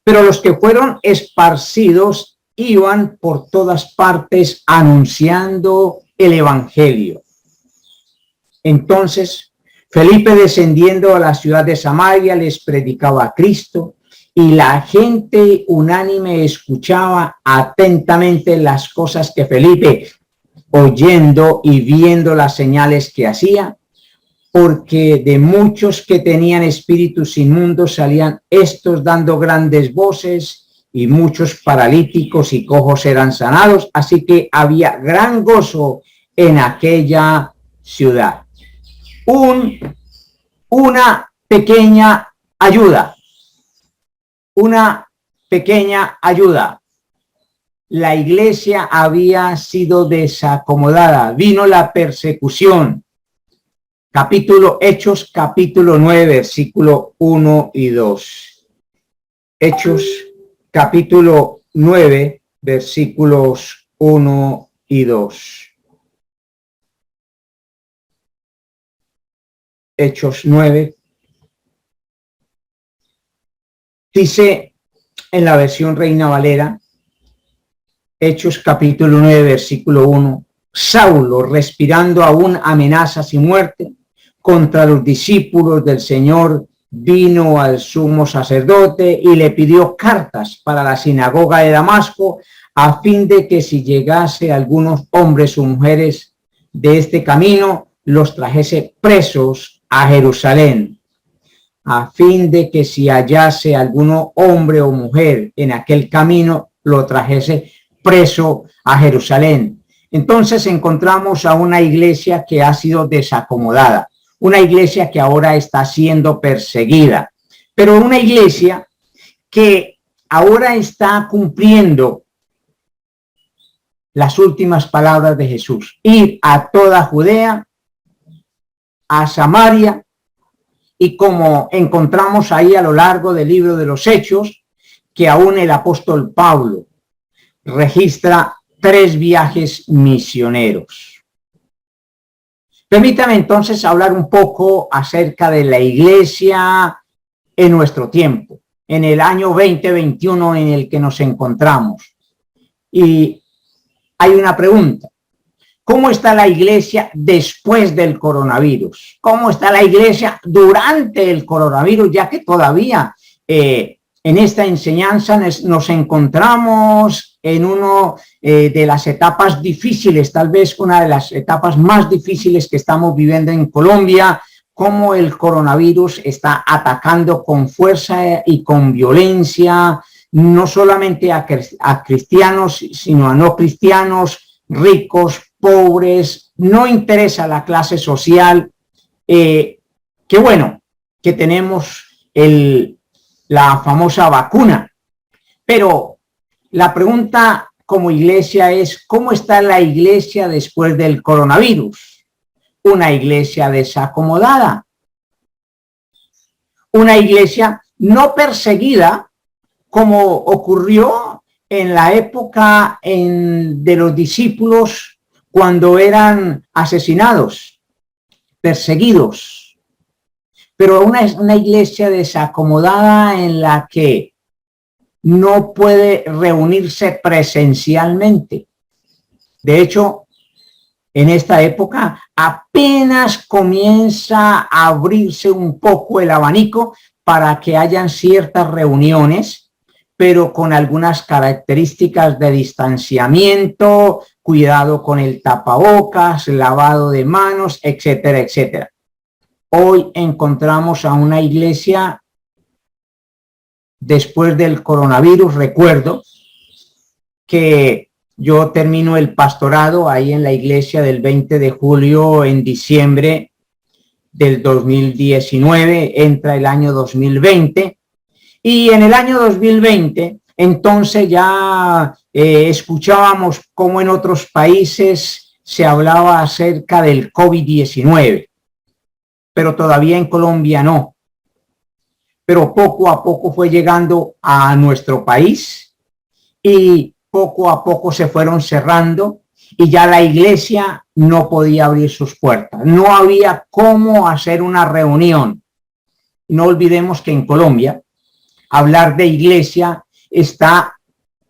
Pero los que fueron esparcidos iban por todas partes anunciando el evangelio. Entonces Felipe, descendiendo a la ciudad de Samaria, les predicaba a Cristo, y la gente unánime escuchaba atentamente las cosas que Felipe, oyendo y viendo las señales que hacía, porque de muchos que tenían espíritus inmundos salían estos dando grandes voces, y muchos paralíticos y cojos eran sanados. Así que había gran gozo en aquella ciudad. Una pequeña ayuda. Una pequeña ayuda. La iglesia había sido desacomodada. Vino la persecución. Hechos capítulo 9, versículo 1 y 2. Hechos capítulo 9, versículos 1 y 2. Hechos 9. Dice en la versión Reina Valera, Hechos capítulo 9, versículo 1, Saulo, respirando aún amenazas y muerte contra los discípulos del Señor, vino al sumo sacerdote y le pidió cartas para la sinagoga de Damasco, a fin de que si llegase algunos hombres o mujeres de este camino, los trajese presos a Jerusalén, a fin de que si hallase alguno hombre o mujer en aquel camino, lo trajese preso a Jerusalén. Entonces encontramos a una iglesia que ha sido desacomodada, una iglesia que ahora está siendo perseguida, pero una iglesia que ahora está cumpliendo las últimas palabras de Jesús: ir a toda Judea, a Samaria, y como encontramos ahí a lo largo del libro de los Hechos, que aún el apóstol Pablo registra 3 viajes misioneros. Permítame entonces hablar un poco acerca de la iglesia en nuestro tiempo, en el año 2021 en el que nos encontramos. Y hay una pregunta: ¿cómo está la iglesia después del coronavirus? ¿Cómo está la iglesia durante el coronavirus? Ya que todavía en esta enseñanza nos encontramos en una de las etapas difíciles, tal vez una de las etapas más difíciles que estamos viviendo en Colombia, cómo el coronavirus está atacando con fuerza y con violencia, no solamente a cristianos, sino a no cristianos, ricos, pobres, no interesa la clase social. Qué bueno que tenemos la famosa vacuna, pero la pregunta como iglesia es: ¿cómo está la iglesia después del coronavirus? Una iglesia desacomodada, una iglesia no perseguida como ocurrió en la época de los discípulos cuando eran asesinados, perseguidos, pero una iglesia desacomodada en la que no puede reunirse presencialmente. De hecho, en esta época apenas comienza a abrirse un poco el abanico para que hayan ciertas reuniones, pero con algunas características de distanciamiento, cuidado con el tapabocas, lavado de manos, etcétera, etcétera. Hoy encontramos a una iglesia después del coronavirus. Recuerdo que yo termino el pastorado ahí en la iglesia del 20 de julio en diciembre del 2019, entra el año 2020 y en el año 2020 entonces ya escuchábamos cómo en otros países se hablaba acerca del COVID-19, pero todavía en Colombia no. Pero poco a poco fue llegando a nuestro país y poco a poco se fueron cerrando y ya la iglesia no podía abrir sus puertas. No había cómo hacer una reunión. No olvidemos que en Colombia hablar de iglesia está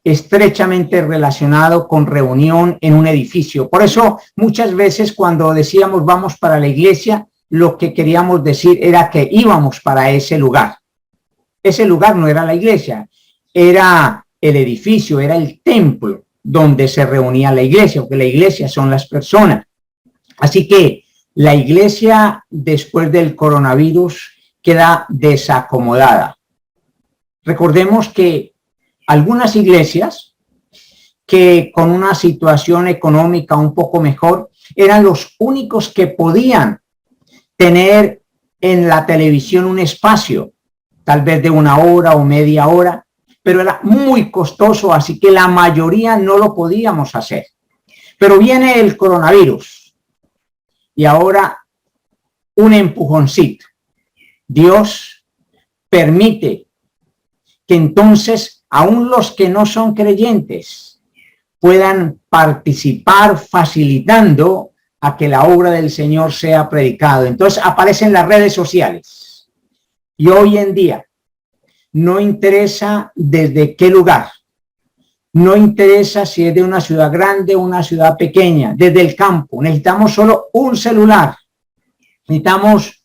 estrechamente relacionado con reunión en un edificio. Por eso muchas veces cuando decíamos vamos para la iglesia, lo que queríamos decir era que íbamos para ese lugar. Ese lugar no era la iglesia, era el edificio, era el templo donde se reunía la iglesia, porque la iglesia son las personas. Así que la iglesia después del coronavirus queda desacomodada. Recordemos que algunas iglesias que con una situación económica un poco mejor eran los únicos que podían tener en la televisión un espacio, tal vez de 1 hora o media hora, pero era muy costoso, así que la mayoría no lo podíamos hacer. Pero viene el coronavirus y ahora un empujoncito. Dios permite que entonces aún los que no son creyentes puedan participar facilitando a que la obra del Señor sea predicado. Entonces aparecen las redes sociales y hoy en día no interesa desde qué lugar, no interesa si es de una ciudad grande o una ciudad pequeña, desde el campo. Necesitamos solo un celular, necesitamos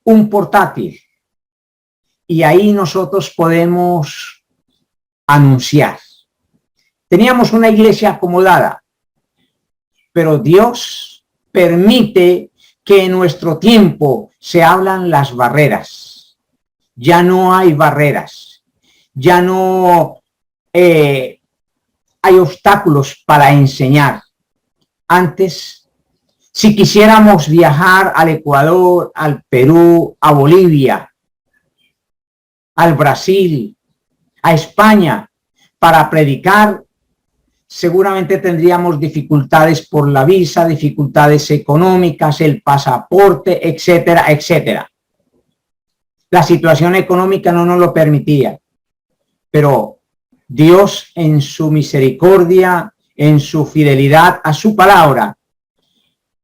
un portátil y ahí nosotros podemos anunciar. Teníamos una iglesia acomodada, pero Dios permite que en nuestro tiempo se hablan las barreras. Ya no hay barreras, ya no hay obstáculos para enseñar. Antes, si quisiéramos viajar al Ecuador, al Perú, a Bolivia, al Brasil, a España, para predicar, seguramente tendríamos dificultades por la visa, dificultades económicas, el pasaporte, etcétera, etcétera. La situación económica no nos lo permitía, pero Dios en su misericordia, en su fidelidad a su palabra,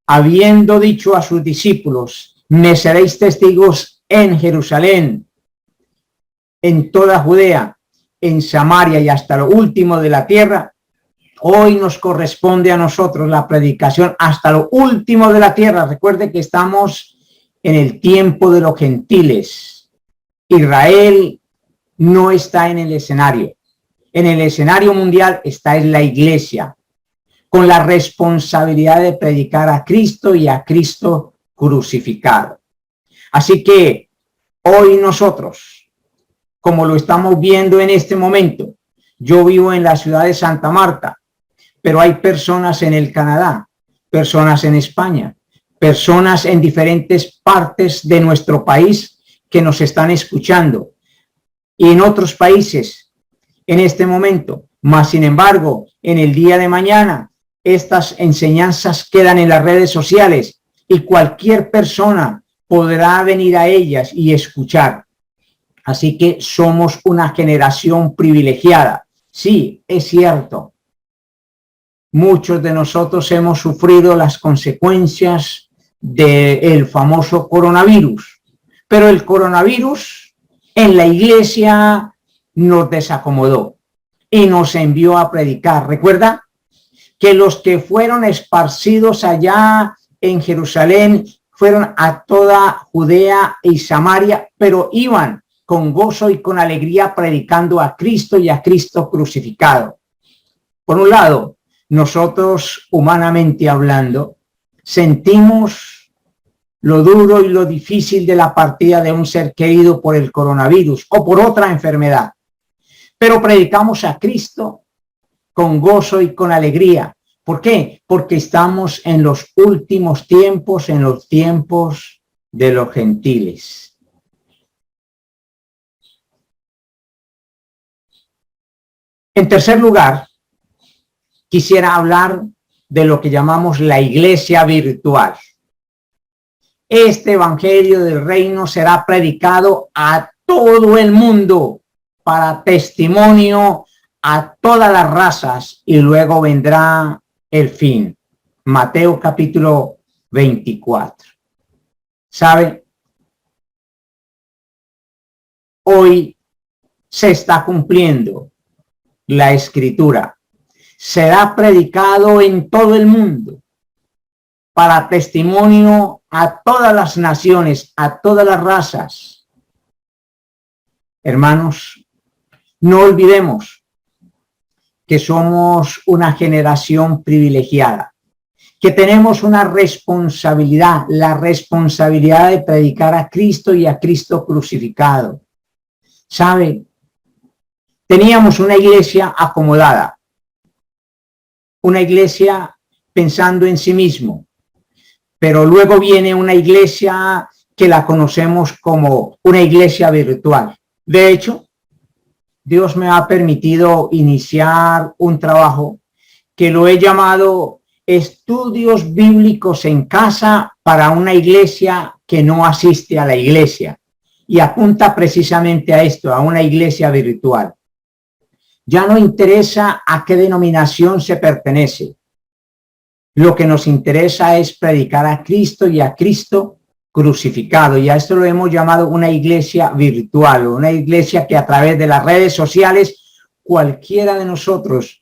habiendo dicho a sus discípulos, me seréis testigos en Jerusalén, en toda Judea, en Samaria y hasta lo último de la tierra. Hoy nos corresponde a nosotros la predicación hasta lo último de la tierra. Recuerde que estamos en el tiempo de los gentiles. Israel no está en el escenario. En el escenario mundial está en la iglesia, con la responsabilidad de predicar a Cristo y a Cristo crucificado. Así que hoy nosotros, como lo estamos viendo en este momento, yo vivo en la ciudad de Santa Marta, pero hay personas en el Canadá, personas en España, personas en diferentes partes de nuestro país que nos están escuchando y en otros países en este momento. Mas, sin embargo, en el día de mañana, estas enseñanzas quedan en las redes sociales y cualquier persona podrá venir a ellas y escuchar. Así que somos una generación privilegiada. Sí, es cierto. Muchos de nosotros hemos sufrido las consecuencias del famoso coronavirus, pero el coronavirus en la iglesia nos desacomodó y nos envió a predicar. Recuerda que los que fueron esparcidos allá en Jerusalén fueron a toda Judea y Samaria, pero iban con gozo y con alegría predicando a Cristo y a Cristo crucificado. Por un lado, nosotros, humanamente hablando, sentimos lo duro y lo difícil de la partida de un ser querido por el coronavirus o por otra enfermedad, pero predicamos a Cristo con gozo y con alegría. ¿Por qué? Porque estamos en los últimos tiempos, en los tiempos de los gentiles. En tercer lugar, quisiera hablar de lo que llamamos la iglesia virtual. Este evangelio del reino será predicado a todo el mundo para testimonio a todas las razas y luego vendrá el fin. Mateo capítulo 24. ¿Sabe? Hoy se está cumpliendo la escritura. Será predicado en todo el mundo para testimonio a todas las naciones, a todas las razas. Hermanos, no olvidemos que somos una generación privilegiada, que tenemos una responsabilidad, la responsabilidad de predicar a Cristo y a Cristo crucificado. ¿Sabe? Teníamos una iglesia acomodada, una iglesia pensando en sí mismo, pero luego viene una iglesia que la conocemos como una iglesia virtual. De hecho, Dios me ha permitido iniciar un trabajo que lo he llamado Estudios Bíblicos en Casa para una iglesia que no asiste a la iglesia, y apunta precisamente a esto, a una iglesia virtual. Ya no interesa a qué denominación se pertenece. Lo que nos interesa es predicar a Cristo y a Cristo crucificado. Y a esto lo hemos llamado una iglesia virtual, una iglesia que a través de las redes sociales, cualquiera de nosotros.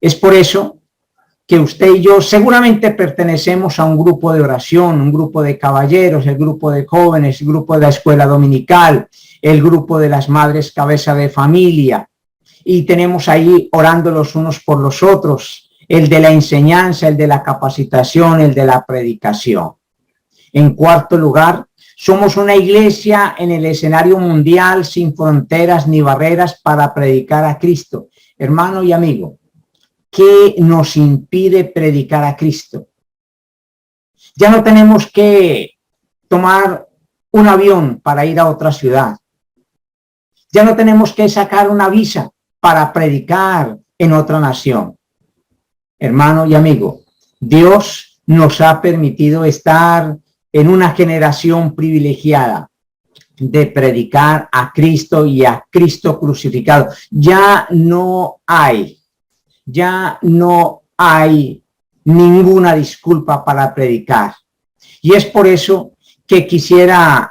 Es por eso que usted y yo seguramente pertenecemos a un grupo de oración, un grupo de caballeros, el grupo de jóvenes, el grupo de la escuela dominical, el grupo de las madres cabeza de familia. Y tenemos ahí orando los unos por los otros, el de la enseñanza, el de la capacitación, el de la predicación. En cuarto lugar, somos una iglesia en el escenario mundial sin fronteras ni barreras para predicar a Cristo. Hermano y amigo, ¿qué nos impide predicar a Cristo? Ya no tenemos que tomar un avión para ir a otra ciudad. Ya no tenemos que sacar una visa para predicar en otra nación. Hermano y amigo, Dios nos ha permitido estar en una generación privilegiada de predicar a Cristo y a Cristo crucificado. Ya no hay ninguna disculpa para predicar. Y es por eso que quisiera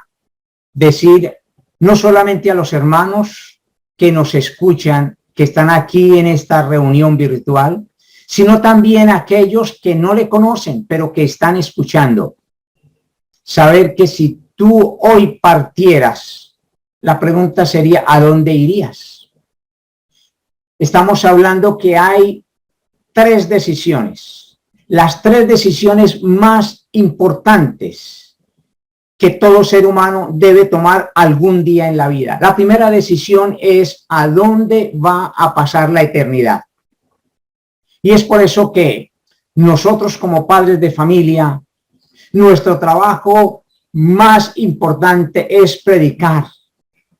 decir, no solamente a los hermanos que nos escuchan, que están aquí en esta reunión virtual, sino también a aquellos que no le conocen, pero que están escuchando. Saber que si tú hoy partieras, la pregunta sería, ¿a dónde irías? Estamos hablando que hay 3 decisiones, las 3 decisiones más importantes que todo ser humano debe tomar algún día en la vida. La primera decisión es a dónde va a pasar la eternidad. Y es por eso que nosotros como padres de familia, nuestro trabajo más importante es predicar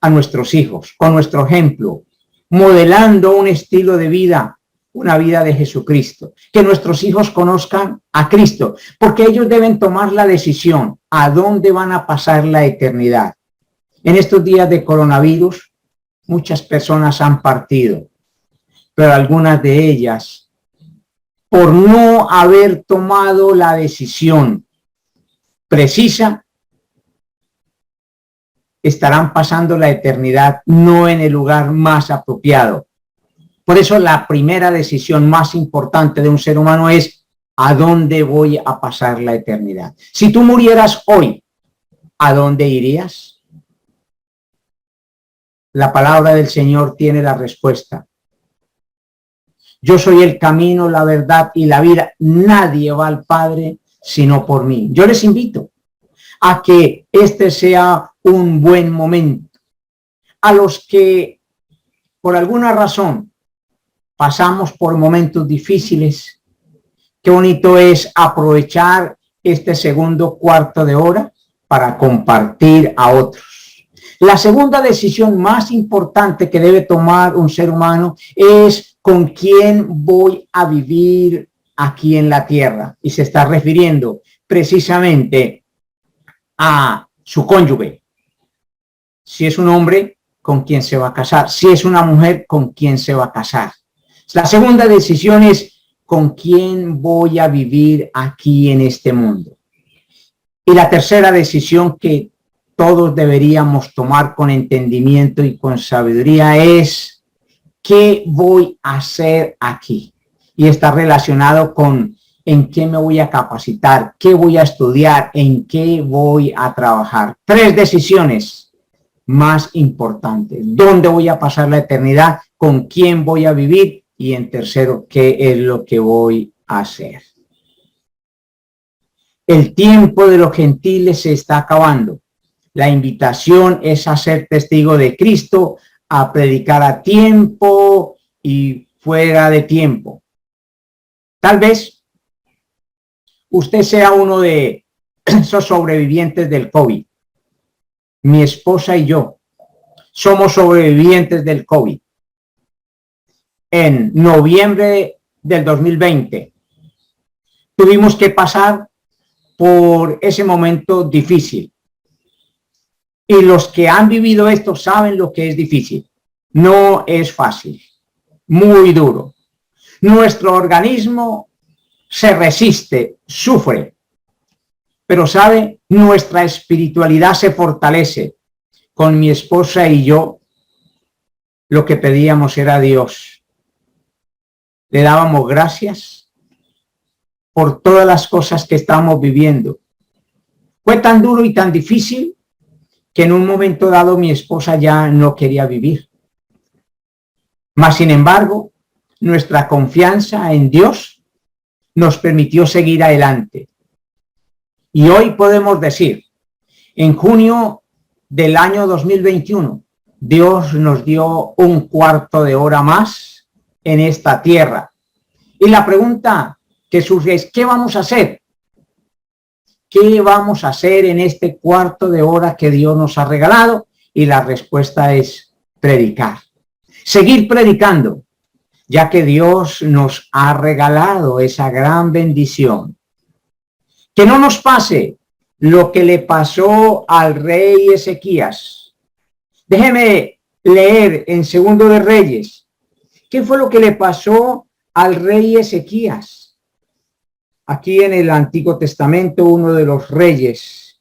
a nuestros hijos con nuestro ejemplo, modelando un estilo de vida, una vida de Jesucristo. Que nuestros hijos conozcan a Cristo, porque ellos deben tomar la decisión a dónde van a pasar la eternidad. En estos días de coronavirus, muchas personas han partido, pero algunas de ellas, por no haber tomado la decisión precisa, estarán pasando la eternidad no en el lugar más apropiado. Por eso la primera decisión más importante de un ser humano es ¿a dónde voy a pasar la eternidad? Si tú murieras hoy, ¿a dónde irías? La palabra del Señor tiene la respuesta. Yo soy el camino, la verdad y la vida. Nadie va al Padre sino por mí. Yo les invito a que este sea un buen momento. A los que por alguna razón pasamos por momentos difíciles, qué bonito es aprovechar este segundo cuarto de hora para compartir a otros. La segunda decisión más importante que debe tomar un ser humano es con quién voy a vivir aquí en la tierra. Y se está refiriendo precisamente a su cónyuge. Si es un hombre, ¿con quién se va a casar? Si es una mujer, ¿con quién se va a casar? La segunda decisión es con quién voy a vivir aquí en este mundo. Y la tercera decisión que todos deberíamos tomar con entendimiento y con sabiduría es ¿qué voy a hacer aquí? Y está relacionado con en qué me voy a capacitar, qué voy a estudiar, en qué voy a trabajar. Tres decisiones más importantes. ¿Dónde voy a pasar la eternidad? ¿Con quién voy a vivir? Y en tercero, ¿qué es lo que voy a hacer? El tiempo de los gentiles se está acabando. La invitación es a ser testigo de Cristo, a predicar a tiempo y fuera de tiempo. Tal vez usted sea uno de esos sobrevivientes del COVID. Mi esposa y yo somos sobrevivientes del COVID. En noviembre del 2020 tuvimos que pasar por ese momento difícil. Y los que han vivido esto saben lo que es difícil. No es fácil, muy duro. Nuestro organismo se resiste, sufre, pero sabe, nuestra espiritualidad se fortalece. Con mi esposa y yo, lo que pedíamos era a Dios. Le dábamos gracias por todas las cosas que estamos viviendo. Fue tan duro y tan difícil que en un momento dado mi esposa ya no quería vivir. Mas, sin embargo, nuestra confianza en Dios nos permitió seguir adelante. Y hoy podemos decir, en junio del año 2021, Dios nos dio un cuarto de hora más en esta tierra. Y la pregunta que surge es, ¿qué vamos a hacer? ¿Qué vamos a hacer en este cuarto de hora que Dios nos ha regalado? Y la respuesta es predicar. Seguir predicando, ya que Dios nos ha regalado esa gran bendición. Que no nos pase lo que le pasó al rey Ezequías. Déjeme leer en Segundo de Reyes. ¿Qué fue lo que le pasó al rey Ezequías? Aquí en el Antiguo Testamento, uno de los reyes,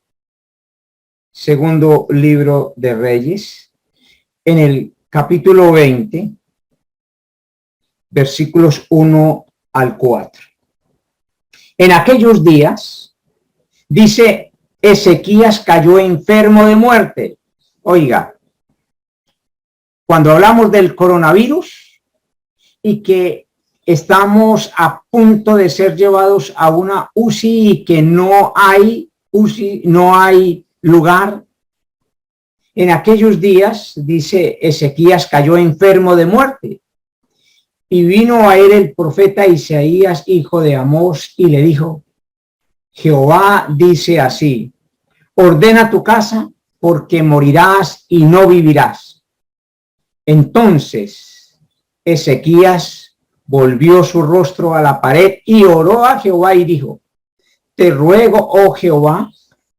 segundo libro de Reyes, en el capítulo 20, versículos 1 al 4. En aquellos días, dice, Ezequías cayó enfermo de muerte. Oiga, cuando hablamos del coronavirus y que estamos a punto de ser llevados a una UCI y que no hay UCI, no hay lugar. En aquellos días, dice, Ezequías cayó enfermo de muerte. Y vino a él el profeta Isaías, hijo de Amós, y le dijo, Jehová dice así, ordena tu casa porque morirás y no vivirás. Entonces, Ezequías volvió su rostro a la pared y oró a Jehová y dijo, te ruego, oh Jehová,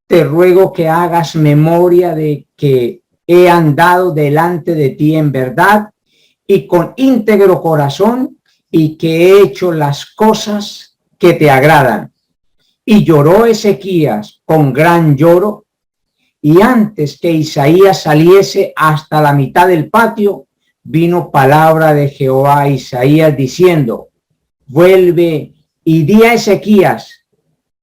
te ruego que hagas memoria de que he andado delante de ti en verdad y con íntegro corazón, y que he hecho las cosas que te agradan. Y lloró Ezequías con gran lloro, y antes que Isaías saliese hasta la mitad del patio, vino palabra de Jehová a Isaías diciendo: vuelve y di a Ezequías,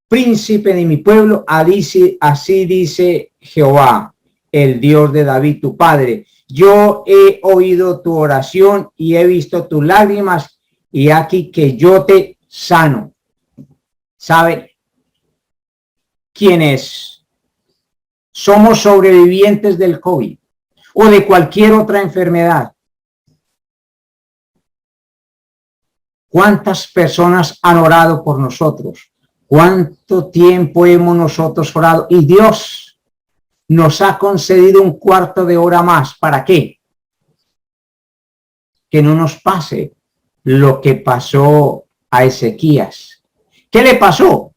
príncipe de mi pueblo, así dice Jehová, el Dios de David tu padre: yo he oído tu oración y he visto tus lágrimas, y aquí que yo te sano. ¿Sabe quiénes somos sobrevivientes del COVID o de cualquier otra enfermedad? ¿Cuántas personas han orado por nosotros? ¿Cuánto tiempo hemos nosotros orado? Y Dios nos ha concedido un cuarto de hora más. ¿Para qué? Que no nos pase lo que pasó a Ezequías. ¿Qué le pasó?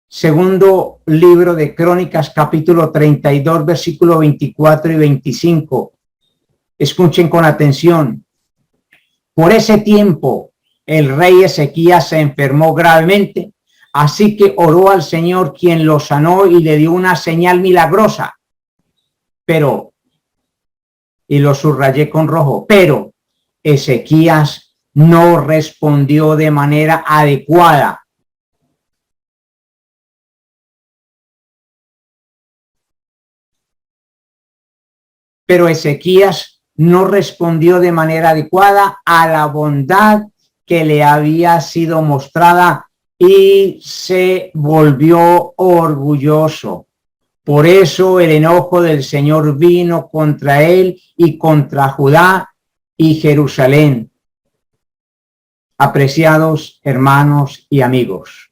Segundo libro de Crónicas, capítulo 32, versículo 24 y 25. Escuchen con atención. Por ese tiempo, el rey Ezequías se enfermó gravemente, así que oró al Señor, quien lo sanó y le dio una señal milagrosa. Pero, y lo subrayé con rojo, pero Ezequías no respondió de manera adecuada. Pero Ezequías no respondió de manera adecuada a la bondad que le había sido mostrada y se volvió orgulloso. Por eso el enojo del Señor vino contra él y contra Judá y Jerusalén. Apreciados hermanos y amigos,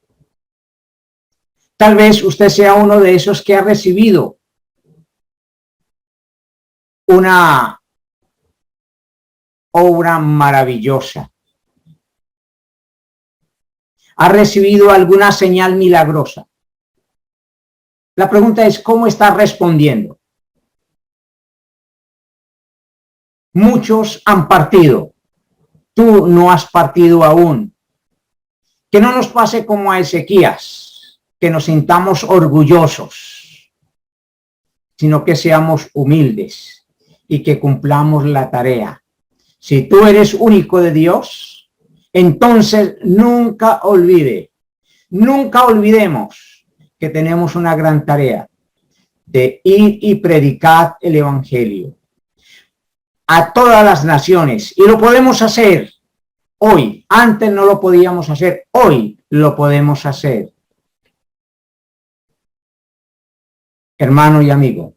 tal vez usted sea uno de esos que ha recibido una obra maravillosa. ¿Ha recibido alguna señal milagrosa? La pregunta es, ¿cómo está respondiendo? Muchos han partido. Tú no has partido aún. Que no nos pase como a Ezequías, que nos sintamos orgullosos, sino que seamos humildes y que cumplamos la tarea. Si tú eres único de Dios, entonces nunca olvidemos que tenemos una gran tarea de ir y predicar el evangelio a todas las naciones. Y lo podemos hacer hoy. Antes no lo podíamos hacer, hoy lo podemos hacer. Hermano y amigo,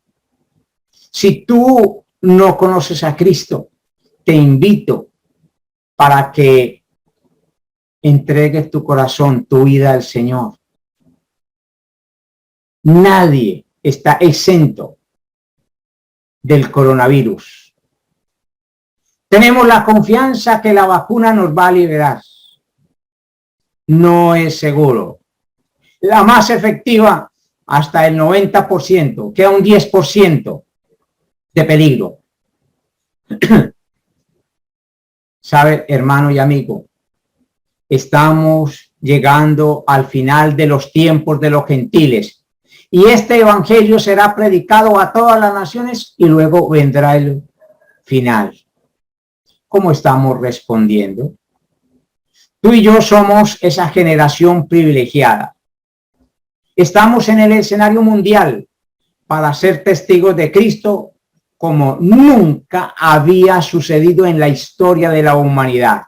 si tú no conoces a Cristo, te invito para que entregues tu corazón, tu vida al Señor. Nadie está exento del coronavirus. Tenemos la confianza que la vacuna nos va a liberar. No es seguro. La más efectiva hasta el 90%, queda un 10% de peligro. ¿Sabe, hermano y amigo? Estamos llegando al final de los tiempos de los gentiles. Y este evangelio será predicado a todas las naciones y luego vendrá el final. ¿Cómo estamos respondiendo? Tú y yo somos esa generación privilegiada. Estamos en el escenario mundial para ser testigos de Cristo como nunca había sucedido en la historia de la humanidad.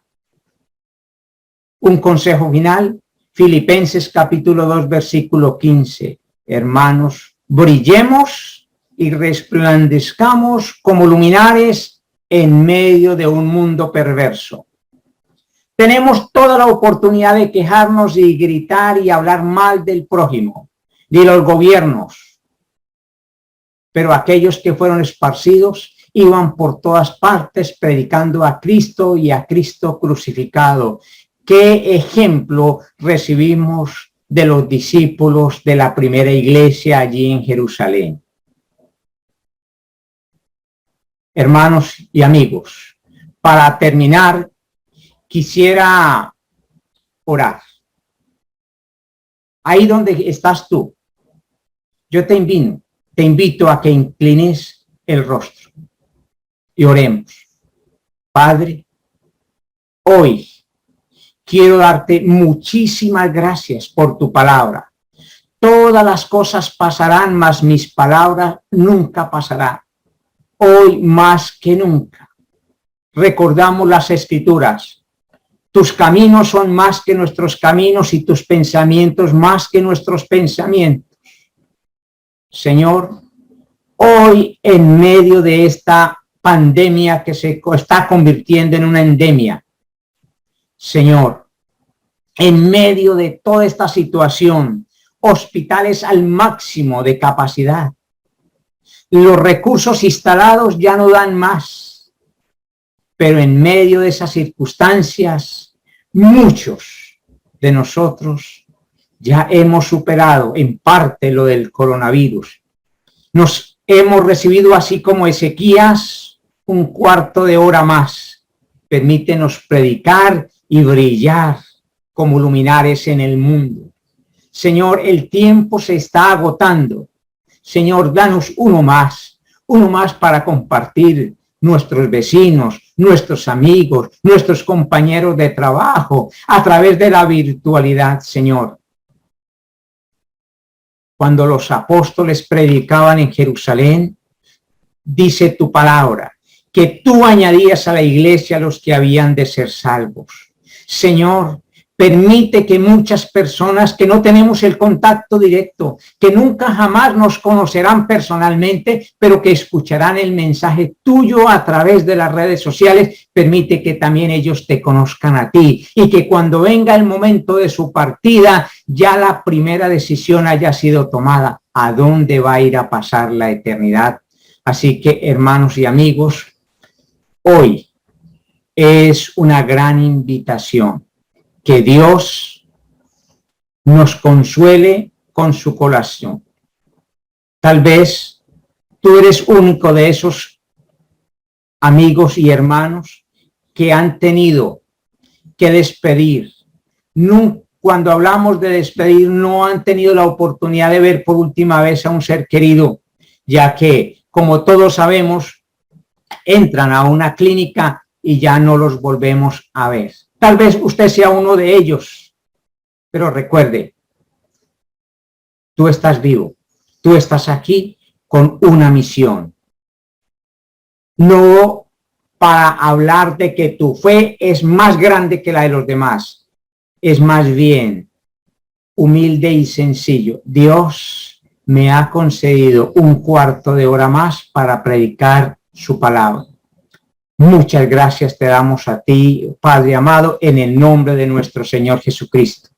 Un consejo final, Filipenses capítulo 2, versículo 15. Hermanos, brillemos y resplandezcamos como luminares en medio de un mundo perverso. Tenemos toda la oportunidad de quejarnos y gritar y hablar mal del prójimo, de los gobiernos. Pero aquellos que fueron esparcidos iban por todas partes predicando a Cristo y a Cristo crucificado. ¿Qué ejemplo recibimos de los discípulos de la primera iglesia allí en Jerusalén? hermanos y amigos, para terminar, quisiera orar. Ahí donde estás tú, yo te invito a que inclines el rostro y oremos. Padre, hoy quiero darte muchísimas gracias por tu palabra. Todas las cosas pasarán, mas mis palabras nunca pasarán. Hoy más que nunca recordamos las Escrituras. Tus caminos son más que nuestros caminos y tus pensamientos más que nuestros pensamientos. Señor, hoy en medio de esta pandemia que se está convirtiendo en una endemia, Señor, en medio de toda esta situación, hospitales al máximo de capacidad, los recursos instalados ya no dan más, pero en medio de esas circunstancias, muchos de nosotros ya hemos superado en parte lo del coronavirus. Nos hemos recibido, así como Ezequías, un cuarto de hora más. Permítenos predicar y brillar como luminares en el mundo. Señor, el tiempo se está agotando. Señor, danos uno más para compartir nuestros vecinos, nuestros amigos, nuestros compañeros de trabajo, a través de la virtualidad, Señor. Cuando los apóstoles predicaban en Jerusalén, dice tu palabra, que tú añadías a la iglesia a los que habían de ser salvos. Señor, permite que muchas personas que no tenemos el contacto directo, que nunca jamás nos conocerán personalmente, pero que escucharán el mensaje tuyo a través de las redes sociales, permite que también ellos te conozcan a ti y que cuando venga el momento de su partida, ya la primera decisión haya sido tomada. ¿A dónde va a ir a pasar la eternidad? Así que, hermanos y amigos, hoy es una gran invitación. Que Dios nos consuele con su colación. Tal vez tú eres único de esos amigos y hermanos que han tenido que despedir. Cuando hablamos de despedir, no han tenido la oportunidad de ver por última vez a un ser querido, ya que, como todos sabemos, entran a una clínica y ya no los volvemos a ver. Tal vez usted sea uno de ellos, pero recuerde, tú estás vivo, tú estás aquí con una misión. No para hablar de que tu fe es más grande que la de los demás, es más bien humilde y sencillo. Dios me ha concedido un cuarto de hora más para predicar su palabra. Muchas gracias te damos a ti, Padre amado, en el nombre de nuestro Señor Jesucristo.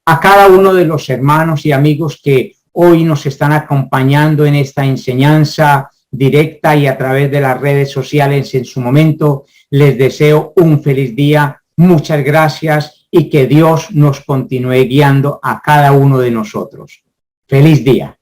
A cada uno de los hermanos y amigos que hoy nos están acompañando en esta enseñanza directa y a través de las redes sociales en su momento, les deseo un feliz día, muchas gracias y que Dios nos continúe guiando a cada uno de nosotros. Feliz día.